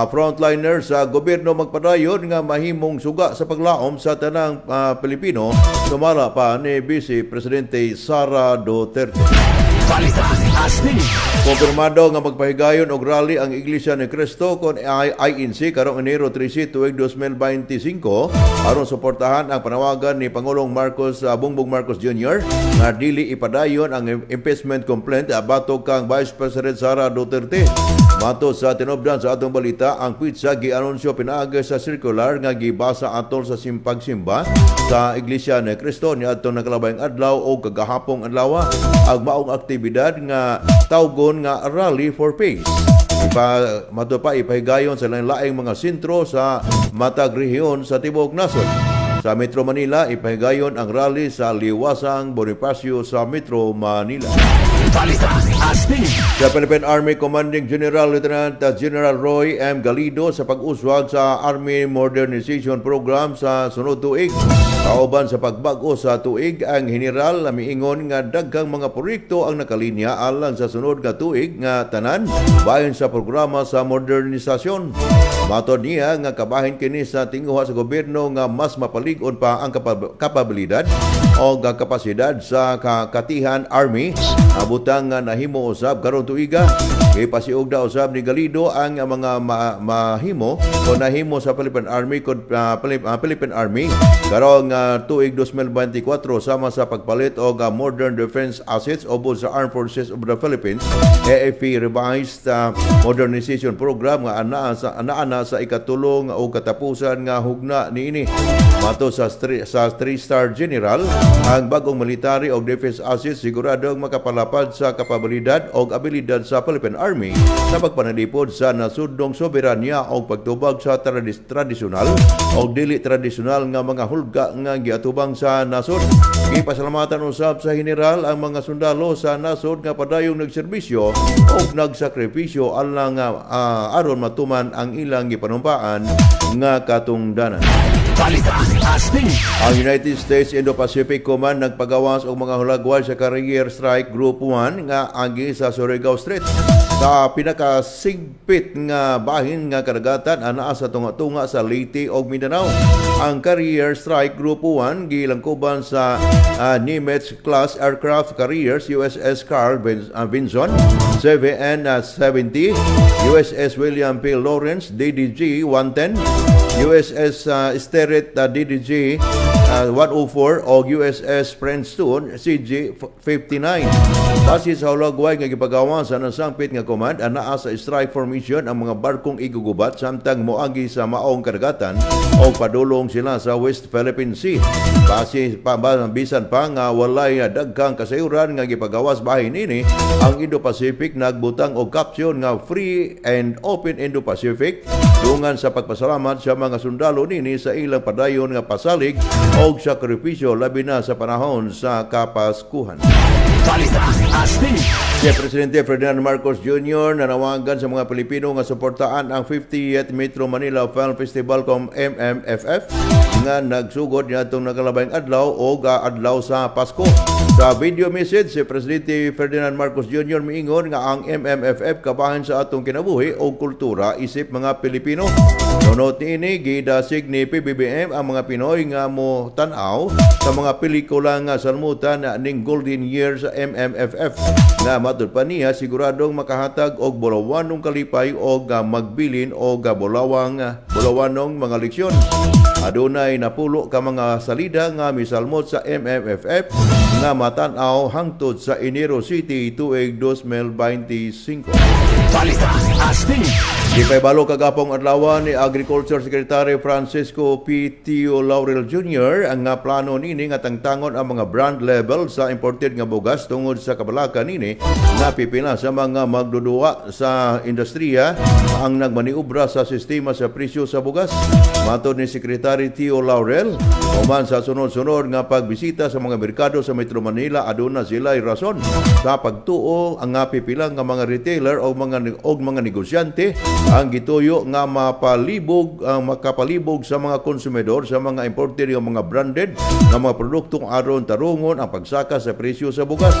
frontliners sa gobyerno magpadayon nga mahimong suga sa paglaom sa tanang Pilipino, sumala pa ni Vice Presidente Sara Duterte. Kumpirmado nga magpahigayon og rally ang Iglesia ni Cristo kon INC karong Enero 13 tuig 2025 aron suportahan ang panawagan ni Pangulong Bongbong Marcos Jr. nga dili ipadayon ang impeachment complaint abatok kang Vice President Sara Duterte. Mato sa tinubdan sa atong balita, ang pizza gi-anunsyo pinaagi sa circular nga gibasa atol sa simpag-simba sa Iglesia ni Cristo ni atong nakalabayng adlaw o kagahapong adlaw ang maong aktibidad nga tawgon nga Rally for Peace. Mato pa ipahigayon sa laing mga sentro sa matag rehiyon sa tibuok nasod. Sa Metro Manila, ipahigayon ang rally sa Liwasang Bonifacio sa Metro Manila. Sa Philippine Army Commanding General Lieutenant General Roy M. Galido sa pag-uswag sa Army Modernization Program sa sunod tuig. Kauban sa pagbago sa tuig, ang General miingon nga daghang mga proyekto ang nakalinya alang sa sunod nga tuig nga tanan bahin sa programa sa modernisasyon. Matod niya nga kabahin kini sa tinguha sa gobyerno nga mas mapaligon pa ang kapabilidad o kapasidad sa katihan Army. Abutang nga nahimo usab karong tuiga. Ipasiug daw usab ni Galido ang mga mahimo o nahimo sa Philippine Army Philippine Army karong tuig 2024 sama sa pagpalit og modern defense assets ubos sa Armed Forces of the Philippines. AFP revised modernization program nga ana sa ikatulong o katapusan nga hugna niini. Mato sa 3-star general, ang bagong military o defense assist siguradong makapalapad sa kapabilidad o abilidad sa Philippine Army sa pagpanalipod sa nasudnong soberanya o pagtubag sa tradisyonal o dili tradisyonal nga mga hulga nga giatubang sa nasod. Gipasalamatan usab sa general ang mga sundalo sa nasod nga padayong nagserbisyo o nagsakripisyo alang aron matuman ang ilang gipanumpaan nga katungdanan. Ang United States Indo-Pacific Command nagpagawas og mga hulagway sa Carrier Strike Group 1 nga agi sa Surigao Strait. Sa pinakasigpit nga bahin nga kadagatan anaa sa tunga-tunga sa Leyte ug Mindanao. Ang Carrier Strike Group 1 gilangkuban sa Nimitz class aircraft carriers USS Carl Vinson, CVN-70, USS William P. Lawrence DDG-110, USS Sterett DDG 104 o USS Princeton CG-59. Base sa hulagway nga gipagawasan ng sangpit nga command anaa sa strike formation ang mga barkong igugubat samtang moagi sa maong kadagatan o padulong sila sa West Philippine Sea. Base bisan pa nga walay daghang kasayuran nga gipagawas bahin ini, ang Indo-Pacific nagbutang og caption nga Free and Open Indo-Pacific dungan sa pagpasalamat sa mga sundalo nini sa ilang padayon nga pasalig o sakripisyo labi na sa panahon sa Kapaskuhan. Si Presidente Ferdinand Marcos Jr. nanawagan sa mga Pilipino nga suportaan ang 50th Metro Manila Film Festival kung MMFF nga nagsugod niadtong nagalabayng adlaw o adlaw sa Pasko. Sa video message, si Presidente Ferdinand Marcos Jr. miingon nga ang MMFF kabahin sa atong kinabuhi o kultura isip mga Pilipino. Nunot niini gidasig ni PBBM ang mga Pinoy nga mo tan-aw sa mga pelikula nga salmutan ning Golden Year sa MMFF nga matud pa niya siguradong makahatag og bulawanong kalipay o magbilin o bulawanong mga leksyon. Adunay napulo ka mga salida nga misalmot sa MMFF nga matan-aw hangtod sa Enero City tuig 2025. Ipay-balo kagapong adlaw ni Agriculture Secretary Francisco P. Tio Laurel Jr. ang nga plano nini nga tangtangon ang mga brand level sa imported nga bugas tungod sa kabalakan nini nga pipila sa mga magdudua sa industriya ang nagmaniubra sa sistema sa presyo sa bugas. Matod ni Secretary Tio Laurel, uman sa sunod-sunod nga pagbisita sa mga merkado sa Metro Manila aduna sila'y rason sa pagtuo ang nga pipila nga mga retailer o mga negosyante ang gituyo nga makapalibog sa mga konsumidor sa mga imported o mga branded nga mga produktong aron tarungon ang pagsaka sa presyo sa bugas.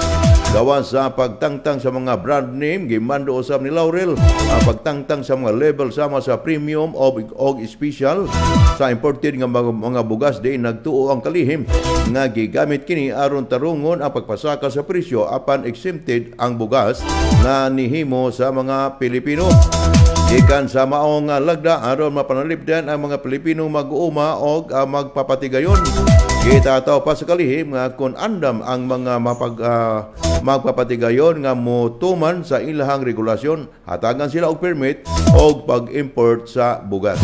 Gawa sa pagtangtang sa mga brand name, gimando usab ni Laurel ang pagtangtang sa mga level sama sa premium o special sa imported nga mga bugas di nagtuo ang kalihim nga gigamit kini aron tarungon ang pagpasaka sa presyo apan exempted ang bugas na nihimo sa mga Pilipino. Gikan sa maong lagda aron mapanalipdan ang mga Pilipino mag-uuma o magpapatigayon. Gitataw pa sa kalihim nga kung andam ang mga magpapatigayon nga motuman sa ilahang regulasyon, hatagan sila og permit o pag-import sa bugas.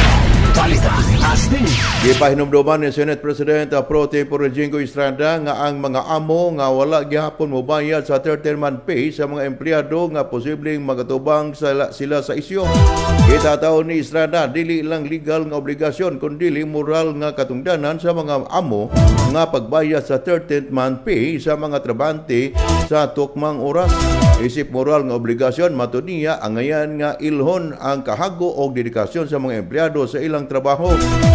Gipahinumduman ni Senate President Pro Tempore Jingo Estrada nga ang mga amo nga wala gihapon mobayad sa 13-month pay sa mga empleyado nga posibleng magatubang sila sa isyu. Gitataw ni Estrada dili lang legal nga obligasyon kundi moral nga katungdanan sa mga amo nga pagbayad sa 13th-month pay sa mga trabahante sa tukmang oras. Isip moral nga obligasyon matud niya ang ngayan nga ilhon ang kahago o dedikasyon sa mga empleyado sa ilang trabaho.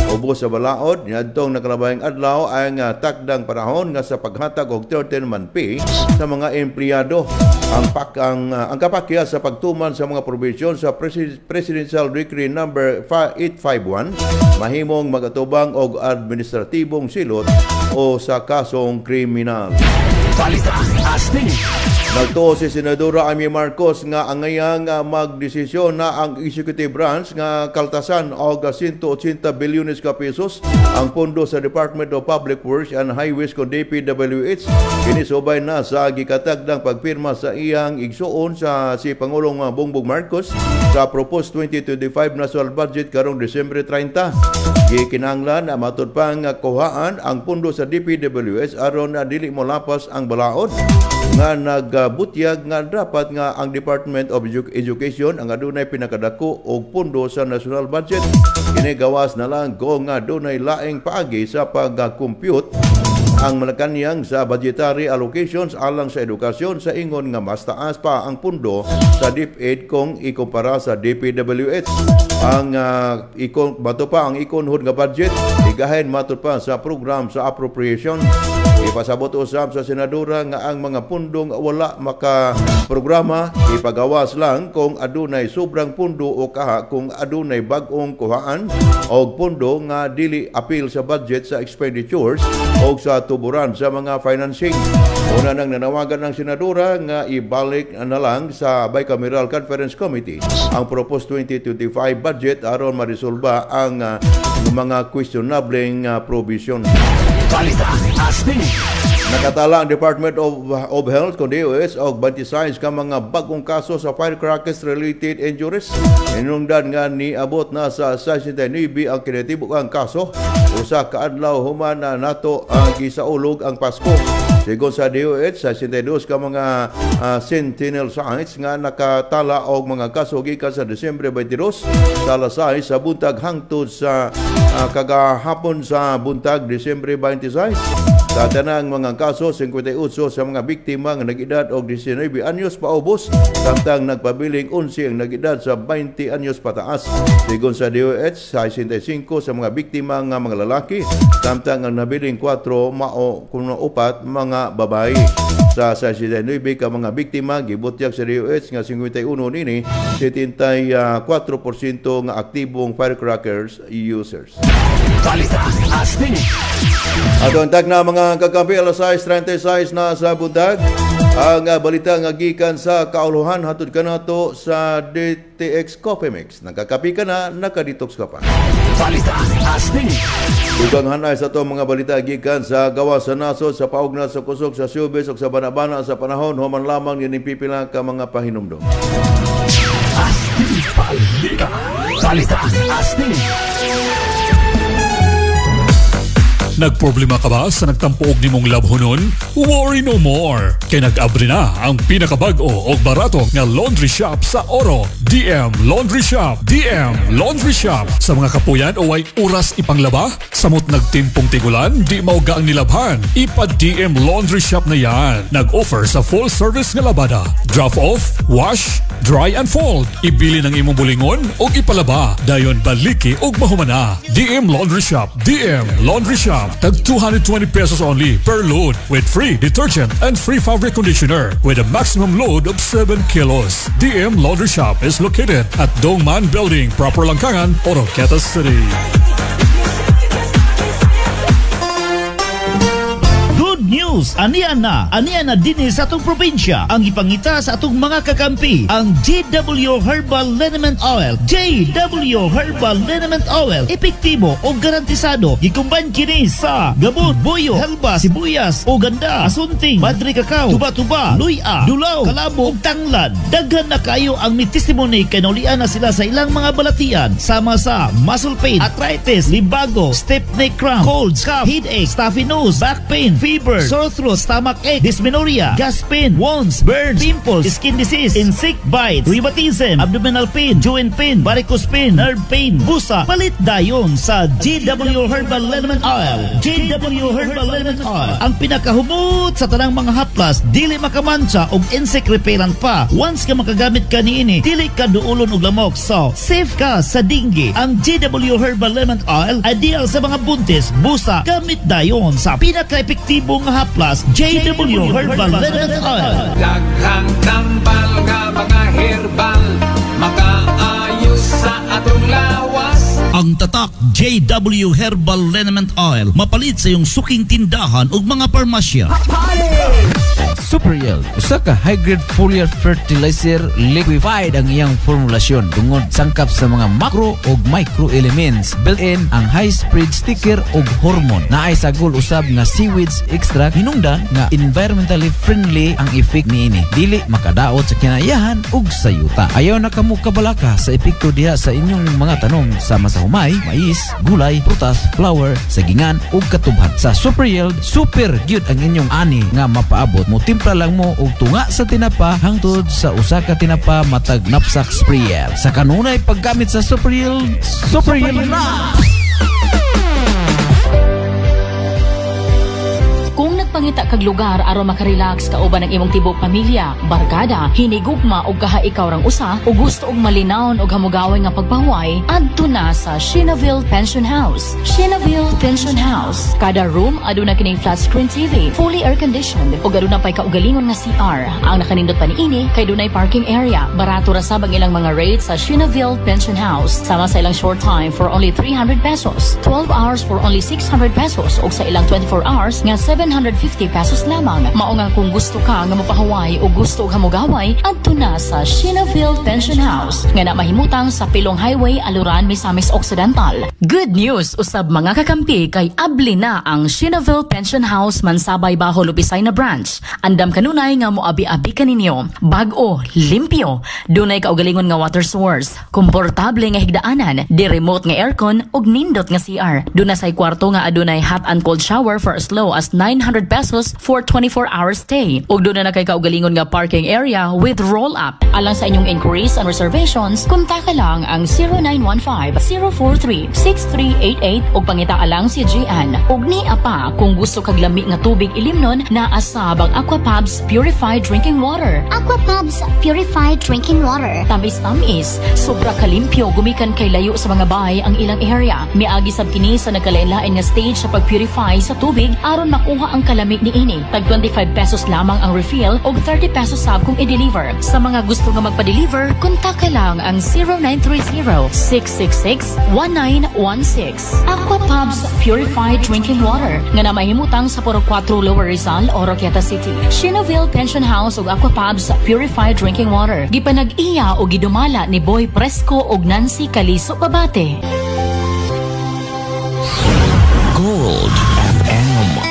Ubos sa balaod niadtong nakalabayang adlaw ang takdang panahon nga sa paghatag og 13-month pay sa mga empleyado. Ang kapakya sa pagtuman sa mga probisyon sa Presidential Decree number 851 mahimong magatubang og administratibong silot o sa kasong kriminal. Nagtuo si Senadora Amy Marcos nga angayang magdesisyon na ang executive branch nga kaltasan og 180 bilyones ka pesos ang pondo sa Department of Public Works and Highways kon DPWH. Kini subay na sa gikatagdang pagpirma sa iyang igsuon sa si Pangulong Bongbong Marcos sa proposed 2025 national budget karong Disyembre 30. Gikinahanglan na matud pang kuhaan ang pundo sa DPWH aron dili molapas ang balaod nga nagbutyag nga dapat nga ang Department of Education ang adunay pinakadako og pundo sa national budget. Kini gawas na lang kung adunay laing paagi sa pag-compute ang Malacanang sa budgetary allocations alang sa edukasyon sa ingon nga mas taas pa ang pundo sa DepEd kung ikumpara sa DPWH. Ang bato pa ang ikonhod nga budget igahin matud pa sa program sa appropriation. Ipasabot usab sa senadora nga ang mga pundong wala makaprograma ipagawas lang kung adunay sobrang pundo o kaha kung adunay bag-ong kuhaan o pundo nga dili apil sa budget sa expenditures o sa tuburan sa mga financing. Una nang nanawagan ng senadora nga ibalik na lang sa Bicameral Conference Committee ang proposed 2025 budget aron marisolba ang mga questionable provision. Nakatala ang Department of Health kung DOS og 26 ka mga bagong kaso sa firecrackers related injuries. Inungdan nga niabot na sa 69 ang kinatibukang kaso. Usa ka adlaw human na nato ang gisaulog ang Pasko. Sigon sa DOH, 62 ka mga sentinel sites nga nakatala og mga kaso gikan sa Disyembre 22 sa Lasay sa buntag hangtod sa kagahapon sa buntag Disyembre 26. Sa tanang mga kaso, 58 sa mga biktima nga nag-edad og 19 anyos paubos, samtang nagpabiling 11 ang nag-edad sa 20 anyos pataas. Sigon sa DOH, 65 sa mga biktima nga mga lalaki, samtang ang nabiling 4 upat mga babae. Sa 69 ka mga biktima, gibutyag sa DOH nga 51 nini, 74% nga aktibong firecrackers users. Ato ang tag na mga kakampi, alas 6:36 na sa buntag. Ang balita nga gikan sa kauluhan hatod kanato sa DTX Coffee Mix. Nagkakapi ka na, nakadetox ka pa. Dugang hanay sa to mga balita gikan sa gawas sa nasod, sa paugna, sa kusog, sa showbiz, o sa banabana sa panahon, human lamang yun pipila ka mga pahinumdom. Nagproblema ka ba sa nagtampuog ni mong labhonon? Worry no more! Kaya nag-abri na ang pinakabag-o o barato nga laundry shop sa Oro. DM Laundry Shop. DM Laundry Shop. Sa mga kapuyan o ay oras ipanglaba? Samot nagtimpong tigulan? Di mauga ang nilabhan? Ipa-DM Laundry Shop na yan. Nag-offer sa full service nga labada. Drop off, wash, dry and fold. Ibili ng imong bulingon o ipalaba. Dayon baliki o mahumana. DM Laundry Shop. DM Laundry Shop. Tag 220 pesos only per load with free detergent and free fabric conditioner with a maximum load of 7 kilos. DM Laundry Shop is located at Dongman Building, Proper Langkangan, Oroquieta City. News, aniya na din sa atong probinsya ang ipangita sa atong mga kakampi ang JW Herbal Liniment Oil. JW Herbal Liniment Oil, epektibo o garantisado. Gikumbine kini sa gabon, buyo, helba, sibuyas o ganda, asunting, madri kakao, tuba-tuba, luya, dulaw, kalabo ug tanglad. Daghan na kayo ang may testimony kay naulian na sila sa ilang mga balatian sama sa muscle pain, arthritis, libago, stiff neck cramp, colds, cough, headache, stuffy nose, back pain, fever, sore throat, stomach ache, dysmenorrhea, gas pain, wounds, burns, pimples, skin disease, insect bites, rheumatism, abdominal pain, joint pain, varicose pain, nerve pain, busa. Palit dayon sa JW Herbal Liniment Oil. JW Herbal Liniment Oil, ang pinakahumot sa tanang mga haplas, dili makamansa og insect repellent pa. Once ka makagamit ka niini, dili ka duulon og lamok. So, safe ka sa dengue. Ang JW Herbal Liniment Oil ideal sa mga buntis, busa. Gamit dayon sa pinaka-epektibong haplas, JW Herbal Liniment Oil. Daghang tambal nga mga herbal makaayos sa atong lawas. Ang tatak JW Herbal Liniment Oil mapalit sa iyong suking tindahan ug mga parmasya. Super Yield, usa ka high-grade foliar fertilizer liquefied ang iyang formulasyon tungod sangkap sa mga macro ug micro elements. Built-in ang high-spread sticker ug hormone. Naay sagol usab nga seaweeds extract, hinungdan nga environmentally friendly ang effect niini. Dili makadaot sa kinayahan ug sayuta. Ayaw na kamo kabalaka sa epekto diha sa inyong mga tanong sama sa humay, mais, gulay, prutas, flour, sagingan ug katubhan. Sa Super Yield, super gyud ang inyong ani nga mapaabot. Mo timpla lang mo og tunga sa tinapa hangtod sa usa ka tinapa matag napsak sprayer. Sa kanunay paggamit sa Super Yield na! Kung nagpangita kag lugar aron makarelax kauban ang imong tibok pamilya, barkada, hinigugma og kaha ikaw rang usa o gusto og malinawon og hamugaway nga pagpahuway, adto na sa Shinaville Pension House. Shinaville Pension House. Kada room aduna kining flat screen TV, fully air conditioned ug aduna pay kaugalingon nga CR. Ang nakanindot pa niini kay dunay parking area. Barato ra sab ang ilang mga rates sa Shinaville Pension House. Sama sa ilang short time for only 300 pesos, 12 hours for only 600 pesos ug sa ilang 24 hours nga 750 pesos lamang. Mao nga kung gusto ka nga mapahawaay o gusto og hamugaway, adto na sa Shinaville Pension House nga mahimutang sa Pilong Highway, Aluran, Misamis Occidental. Good news usab mga kakampi kay abli na ang Shinaville Pension House Mansabay, Baho, Lupisay na branch. Andam kanunay nga moabi-abi kaninyo. Bag-o, limpyo, dunay kaugalingon nga water source, komportable nga higdaanan, di remote nga aircon ug nindot nga CR. Duna say kwarto nga adunay hot and cold shower for as low as 900 pesos for 24-hour stay. Ug doon na kay kaugalingon nga parking area with roll-up. Alang sa inyong inquiries and reservations, kontak lang ang 0915-043-6388 ug pangita alang si Gian. Ug ni apa kung gusto kag lami nga tubig ilimnon, naasab ang Aquapabs Purified Drinking Water. Aquapabs Purified Drinking Water. Tamis-tamis, sobra kalimpyo, gumikan kay layo sa mga bahay ang ilang area. Miagi sab kini sa nagkalain-lain nga stage sa pag-purify sa tubig aron makuha ang kalamig ni ini. Tag 25 pesos lamang ang refill o 30 pesos sab kung i-deliver. Sa mga gusto nga magpa-deliver, kontak lang ang 0930-666-1916. Aquapabs Purified Drinking Water nga na mahimutang sa Puro 4 Lower Rizal, Oroquieta City. Shinaville Pension House ug Aquapabs Purified Drinking Water. Gipanag-iya o gidumala ni Boy Presco ug Nancy Caliso Pabate. Gold FM.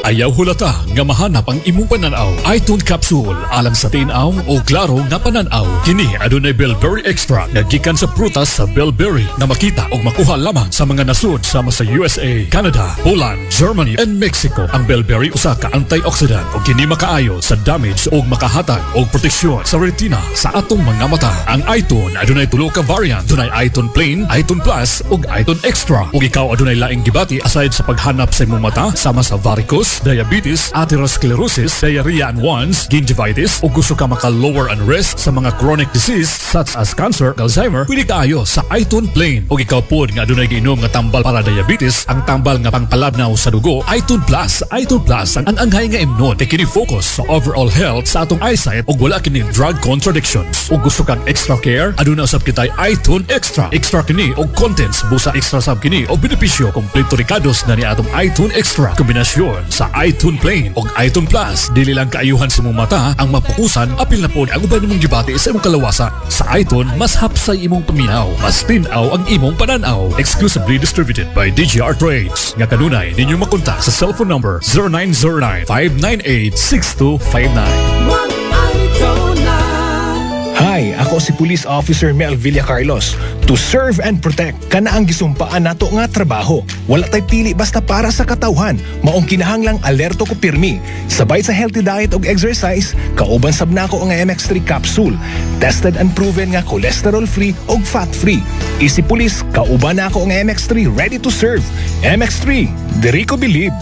Ayaw hulata nga mahanap ang imong pananaw. iTunes Capsule alang sa tinaw o klaro nga pananaw. Kini adunay Bellberry Extract nga gikan sa prutas sa Bellberry na makita o makuha lamang sa mga nasud sama sa USA, Canada, Poland, Germany, and Mexico. Ang Bellberry usa ka antioxidant o kini makaayo sa damage o makahatag o proteksyon sa retina sa atong mga mata. Ang iTunes adunay tulo ka variant. Dunay iTunes Plain, iTunes Plus ug iTunes Extra. Ug ikaw adunay laing gibati aside sa paghanap sa imong mata sama sa varicose, diabetes, atherosclerosis, diarrhea and wands, gingivitis, o gusto ka maka-lower and rest sa mga chronic disease such as cancer, Alzheimer, pwede kaayo sa iTunes Plain. O ikaw po nga adunay giinom nga tambal para diabetes, ang tambal nga pangpalabnaw sa dugo, iTunes Plus. iTunes Plus ang anghay nga imnon kay kini focus sa overall health sa atong eyesight o wala kini drug contradictions. O gusto kang extra care, aduna usab kitay iTunes Extra. Extra kini og contents busa extra sab kini og benepisyo kompleto ricados na ni atong iTunes Extra. Kombinasyon sa iTunes Plain o iTunes Plus. Dili lang kaayuhan sa imong mata ang mapukusan, apil na po ang uban nimong gibati sa imong kalawasan. Sa iTunes, mas hapsay imong paminaw, mas tinaw ang imong pananaw. Exclusively distributed by DGR Trades. Nga kanunay, ninyo makontak sa cellphone number 0909-598-6259. Hi, ako si Police Officer Mel Villacarlos. To serve and protect, kana ang gisumpaan nato nga trabaho. Wala tay pili basta para sa katawhan. Maong kinahanglang alerto ko pirmi. Sabay sa healthy diet og exercise, kauban sab nako ang MX3 capsule. Tested and proven nga cholesterol-free og fat-free. Easy Police, kauban nako ang MX3 ready to serve. MX3, diri ko believe.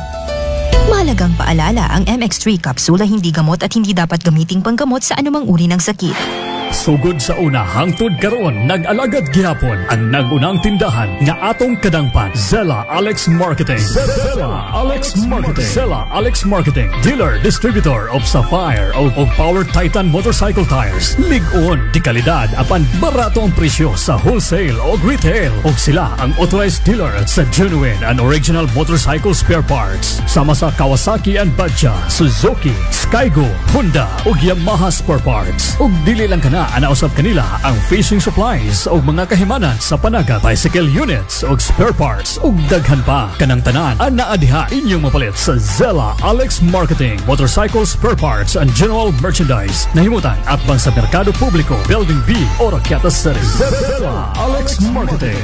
Mahalagang paalala, ang MX3 kapsula hindi gamot at hindi dapat gamiting panggamot sa anumang uri ng sakit. Sugod sa una hangtod karon nag-alagad gihapon ang nagunang tindahan nga atong kadangpan. Zella Alex Marketing. Zella Alex Marketing. Zella Alex Marketing. Dealer, distributor of Sapphire o Power Titan motorcycle tires. Lig-on di kalidad apan barato ang presyo sa wholesale o retail. O sila ang authorized dealer sa genuine and original motorcycle spare parts. Sama sa Kawasaki and Badja, Suzuki, Skygo, Honda o Yamaha spare parts. O dili lang kana anausap kanila ang fishing supplies o mga kahimanan sa panagat, bicycle units o spare parts o daghan pa. Kanang tanan ang naadiha inyong mapalit sa Zella Alex Marketing, motorcycle spare parts and general merchandise. Nahimutan at bang sa Merkado Publiko, Building B, Oroquieta City. Zella Alex Marketing.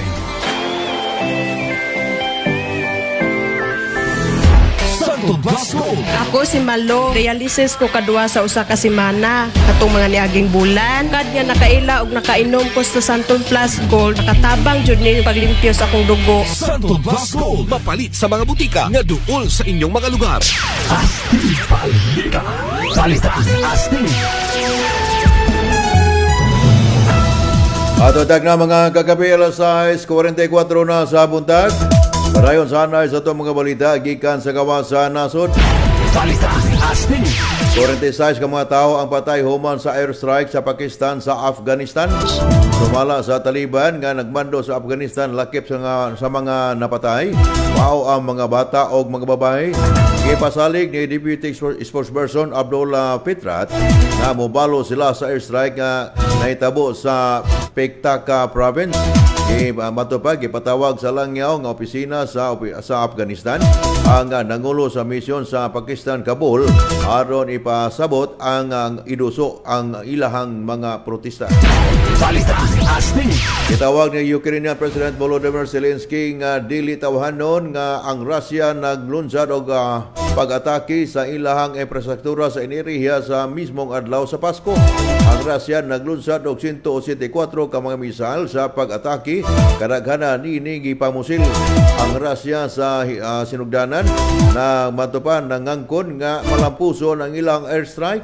Santo Blasco. Ako si Malo, dialysis ko kadua sa usa ka semana. Katong mga niaging bulan, kad nga nakaila og nakainom ko sa Santon Plus Gold, nakatabang jud ni paglimpyo sa akong dugo. Santo Blasco, mapalit sa mga butika nga duol sa inyong mga lugar. Asti Palita. Palita Asti. Atotag na mga kagabi, alas 6:44 na sa buntag. Padayon sana sa itong mga balita gikan sa kawasan nasod. Balita Astin. 46 ka mga tao ang patay human sa airstrike sa Pakistan sa Afghanistan. Sumala sa Taliban nga nagmando sa Afghanistan lakip sa mga napatay. Mao ang mga bata o mga babae. Ipasalig ni Deputy Spokesperson Abdullah Fitrat na mobalo sila sa airstrike nga nahitabo sa Pektaka Province. Matupag, ipatawag sa langyaw ng opisina sa Afghanistan ang nangulo sa misyon sa Pakistan, Kabul, aron ipasabot ang iduso ang ilahang mga protesta. Itawag ni Ukrainian President Volodymyr Zelensky nga dili tawhanon nga ang Russia naglunsad og pag-atake sa ilahang infrastruktura sa enerhiya sa mismong adlaw sa Pasko. Ang Russia naglunsad og 184 ka mga misal sa pag-atake. Kadaghanan niini gipamusil ang Russia sa sinugdanan na matupan ng ngangkon nga malampuso ng ilang airstrike.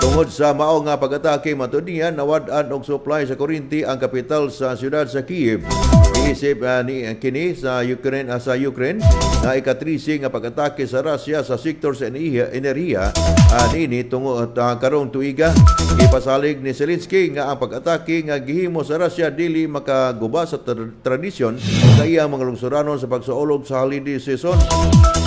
Tungod sa mao nga pag-atake matunian nawad-an og supply sa kuryente ang kapital sa siyudad sa Kiev. Iisip ni kini sa Ukraine na ikatrisi nga pag-atake sa Russia sa sektor sa enerhiya nini tungod karong tuiga. Ipasalig ni Zelensky nga ang pag-atake nga gihimo sa Russia dili makaguba sa tradisyon sa iyang mga lungsuranon sa pagsuolog sa holiday season.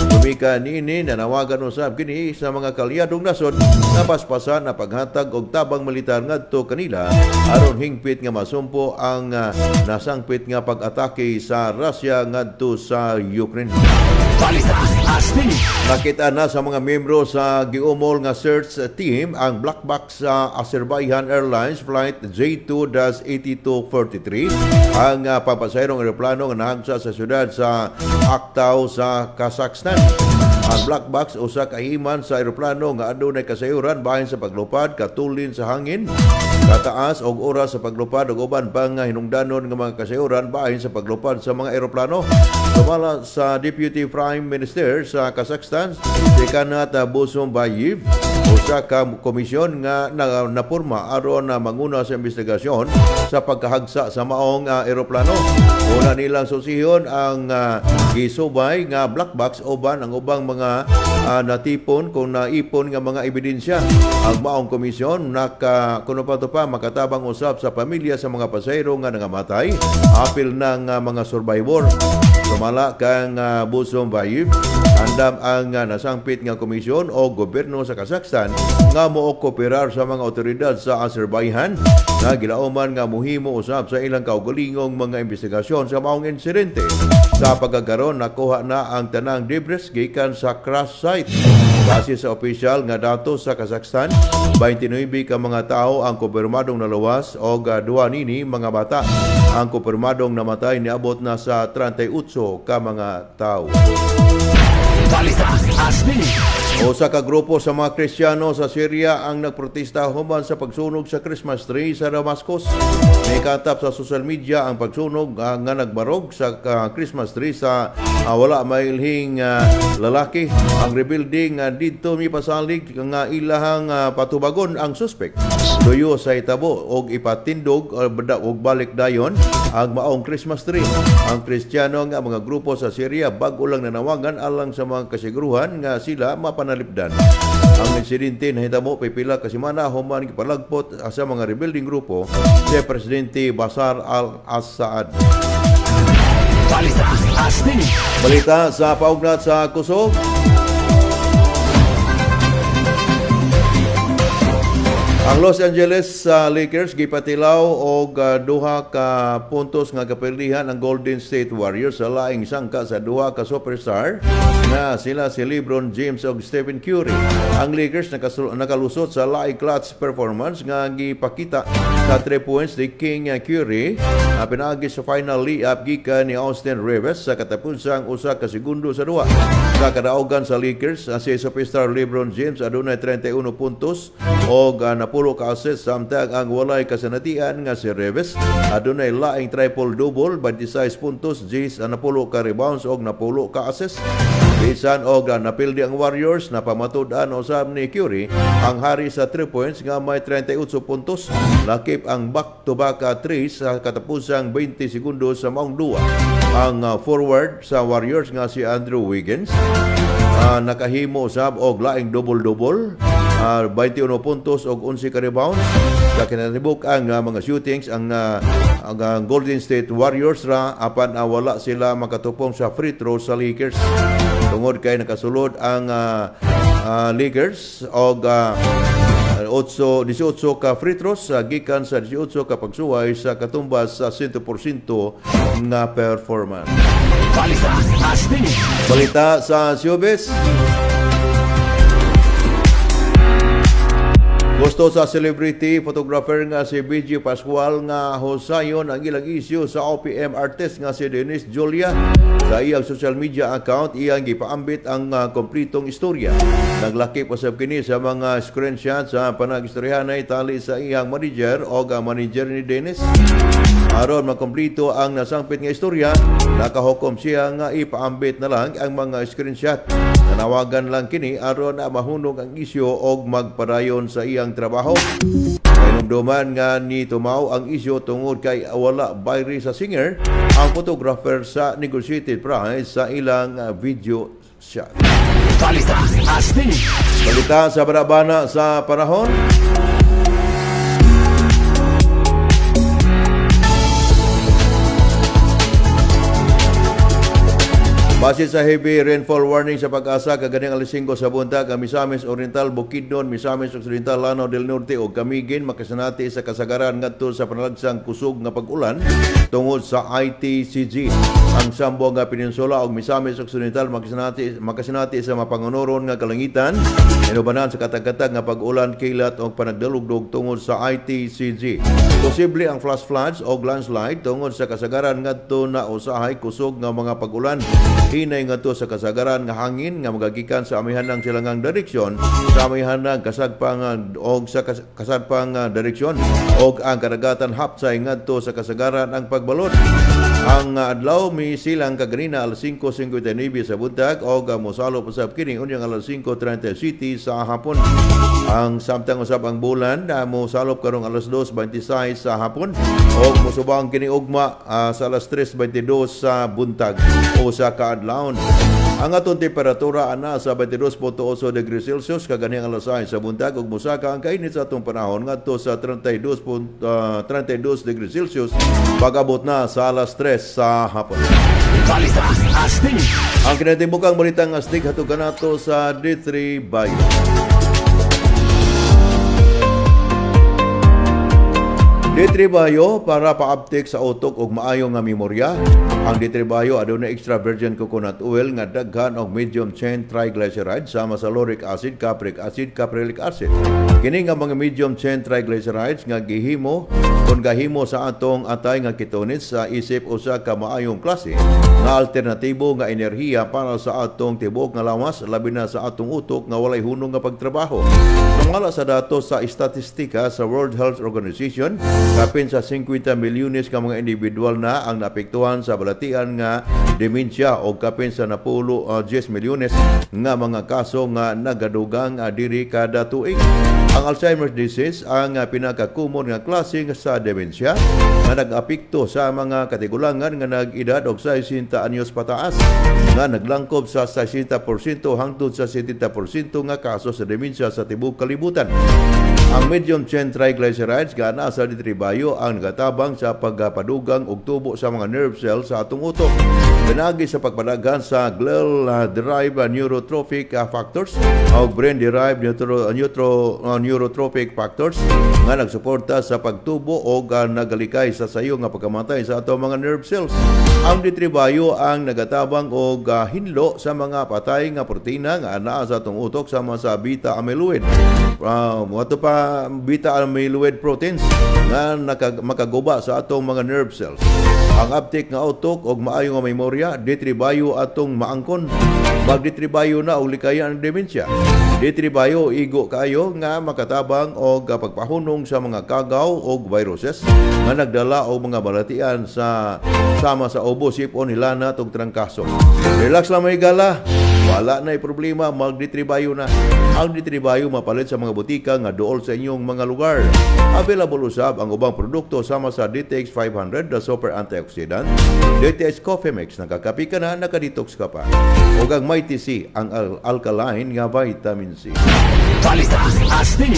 Tumika niini nanawagan usab kini sa mga kalyadong nasod na paspasan na paghatag og tabang militar ngadto kanila aron hingpit nga masumpo ang nasangpit nga pag-atake sa Russia ngadto sa Ukraine. Nakita na sa mga membro sa giumol nga search team ang black box sa Azerbaijan Airlines Flight J2-8243 ang papasayrong aeroplano nga nahagsa sa siyudad sa Aktau sa Kazakhstan. Ang black box usa ka himan sa aeroplano nga adunay kasayuran bahin sa paglupad, katulin sa hangin, kataas og oras sa paglupad ug uban pang hinungdanon nga mga kasayuran bahin sa paglupad sa mga aeroplano. Sumala sa Deputy Prime Minister sa Kazakhstan, si Kanat Bosombayev, usa ka komisyon nga napurma aron na manguna sa investigasyon sa pagkahagsa sa maong aeroplano. Una nilang susihon ang gisubay nga black box uban ang ubang mga natipon kung naipon nga mga ebidensya. Ang maong komisyon kuno pa makatabang usab sa pamilya sa mga pasahero nga nangamatay, apil ng mga survivor. Sumala kang Bosombayev, andam ang nasangpit nga komisyon o gobyerno sa Kazakhstan nga mookooperar sa mga otoridad sa Azerbaijan na gilauman nga muhimo usab sa ilang kaugalingong mga investigasyon sa maong insidente. Sa pagkakaroon, nakuha na ang tanang debris gikan sa crash site. Base sa opisyal nga datos sa Kazakhstan, 29 ka mga tao ang kumpirmadong naluwas o 2 nini mga bata. Ang kumpirmadong namatay niabot na sa 38 ka mga tao. Usa ka grupo sa mga Kristiyano sa Syria ang nagprotesta human sa pagsunog sa Christmas tree sa Damascus. Nakatap sa social media ang pagsunog nga nagbarog sa Christmas tree sa wala mailhing lalaki. Ang rebuilding dito mi pasalig nga ilahang patubagon ang suspect. Tuyo sa itabo og ipatindog og balik dayon ang maong Christmas tree. Ang Kristiyano nga mga grupo sa Syria bag-o lang nanawagan alang sa mga kasiguruhan nga sila mapanalipdan. Ang insidente nahitabo pipila ka semana human gipalagpot sa mga rebuilding grupo si Presidente Bashar al-Assad. Balita sa paugnat sa kusog. Ang Los Angeles Lakers gipatilaw og 2 ka puntos nga kapildihan ang Golden State Warriors sa laing sangka sa 2 ka superstar na sila si LeBron James ug Stephen Curry. Ang Lakers nakalusot sa laing clutch performance nga gipakita sa 3 points ni King Curry na pinaagi sa final layup gikan ni Austin Rivers sa katapusang 1 ka segundo sa 2. Sa kadaugan sa Lakers, si superstar LeBron James adunay 31 puntos o napulo ka assist, samtang ang walay kasanatian nga si Reves adunay laing triple-double, 26 puntos, 10 napulo ka rebounds o napulo ka assist. Bisan og napildi ang Warriors na pamatud-an usab ni Curry ang hari sa 3 points nga may 38 puntos. Lakip ang back-to-back threes sa katapusang 20 segundos sa maong duwa. Ang forward sa Warriors nga si Andrew Wiggins nakahimo usab og laing double-double, 21 puntos og 11 ka rebounds. Sa kinatibuk ang mga shootings ang Golden State Warriors ra apan wala sila makatupong sa free throw sa Lakers. Tungod kay nakasulod ang Lakers og 18 ka free throws gikan sa 18 ka pagsuway sa katumbas sa 100% nga performance. Balita sa showbiz. Gusto sa celebrity photographer nga si BG Pascual nga husayon ang ilang issue sa OPM artist nga si Dennis Julia. Sa iyang social media account, iyang gipaambit ang kompletong istorya. Naglaki pasab kini sa mga screenshots sa panag-istoryahanay tali sa iyang manager o manager ni Dennis. Aron makompleto ang nasangpit nga istorya, nakahukom siya nga ipaambit na lang ang mga screenshot. Nanawagan lang kini aron na mahunog ang isyu og magpadayon sa iyang trabaho. Kainumduman nga ni tumaw ang isyu tungod kay wala bayri sa singer ang photographer sa negotiated price sa ilang video shot. Balita sa Barabana sa panahon. Base sa heavy rainfall warning sa Pag-asa kaganing alas 5 sa buntag ang Misamis Oriental, Bukidnon, Misamis Occidental, Lanao del Norte ug Camiguin makasanati sa kasagaran ngadto sa panalagsang kusog nga pag-ulan tungod sa ITCG. Ang Sambo nga Peninsula ug Misamis Occidental makasanati sa mapangunuron nga kalangitan inubanan sa katag-katag nga pag-ulan, kilat ug panagdalugdog tungod sa ITCG. Posible ang flash floods o landslide tungod sa kasagaran ngadto na usahay kusog nga mga pag-ulan. Hinay nga to sa kasagaran nga hangin nga magagikan sa amihanang silangang direksyon sa amihanang kasagpang og sa kasagpang direksyon og ang kadagatan hapsay ngadto sa kasagaran ang pagbalot. Ang adlaw mi silang kaganina alas 5:59 sa buntag og mosalo usab kini unyang alas 5:30 sa hapon. Ang samtang usab ang bulan mosalop karong alas 2:26 sa hapon og mosubang kini ugma sa alas 3:22 sa buntag o sa kaadlawon. Ang atong temperatura ana sa 22.8 degrees Celsius kaganing alas 6 sa buntag ug mosaka ang kainit sa atong panahon ngadto sa 32 degrees Celsius pag-abot na sa alas 3 sa hapon. Ang kinatibukang balitang astig hatug kanato sa D3 Bayo. D3 Bayo para paabtik sa utok ug maayo nga memorya. Ang D3 Bayo adunay extra virgin coconut oil nga daghan og medium chain triglyceride sama sa lauric acid, capric acid, caprylic acid. Kini nga mga medium chain triglycerides nga gihimo kung gahimo sa atong atay nga ketones sa isip usa ka maayong klase nga alternatibo nga enerhiya para sa atong tibok nga lawas labi na sa atong utok nga walay hunong nga pagtrabaho. Sumala sa datos sa statistika sa World Health Organization, kapin sa 50 milyones ka mga individual na ang naapektuhan sa balatian nga dementia o kapin sa 10 milyones nga mga kaso nga nagadugang diri kada tuig. Ang Alzheimer's disease ang pinakakumon nga klase sa dementia nga nag-apekto sa mga katigulangan nga nag-edad og 60 anyos pataas nga naglangkob sa 60% hangtod sa 70% nga kaso sa dementia sa tibuok kalibutan. Ang medium chain triglycerides nga naa sa D3 Bayo ang nagatabang sa pagpadugang og tubo sa mga nerve cells sa atong utok. Pinagi sa pagpadagan sa glial-derived neurotrophic factors o brain-derived neurotrophic factors nga nagsuporta sa pagtubo o nagalikay sa sayo nga pagkamatay sa atong mga nerve cells. Ang D3 Bayo ang nagatabang og hinlo sa mga patay nga protina nga naa sa atong utok sama sa beta amyloid. Wato pa beta amyloid proteins nga makaguba sa atong mga nerve cells. Ang uptake nga utok og maayo nga memorya, ditribayo atong maangkon. Magditribayo na og likaya ang demensya. Ditribayo igo kayo nga makatabang og pagpahunong sa mga kagaw og viruses nga nagdala og mga balatian sa sama sa ubo, sipon, hilana tug trangkaso. Relax lang may gala. Wala na problema, magditribayo na. Ang ditribayo mapalit sa mga butika nga dool sa inyong mga lugar. Available usab ang ubang produkto sama sa DTX 500, the super antioxidant, DTX Coffee Mix, nakakapi ka na, nakadetox ka pa. O ang Mighty C, ang alkaline nga vitamin C. Balita Asni.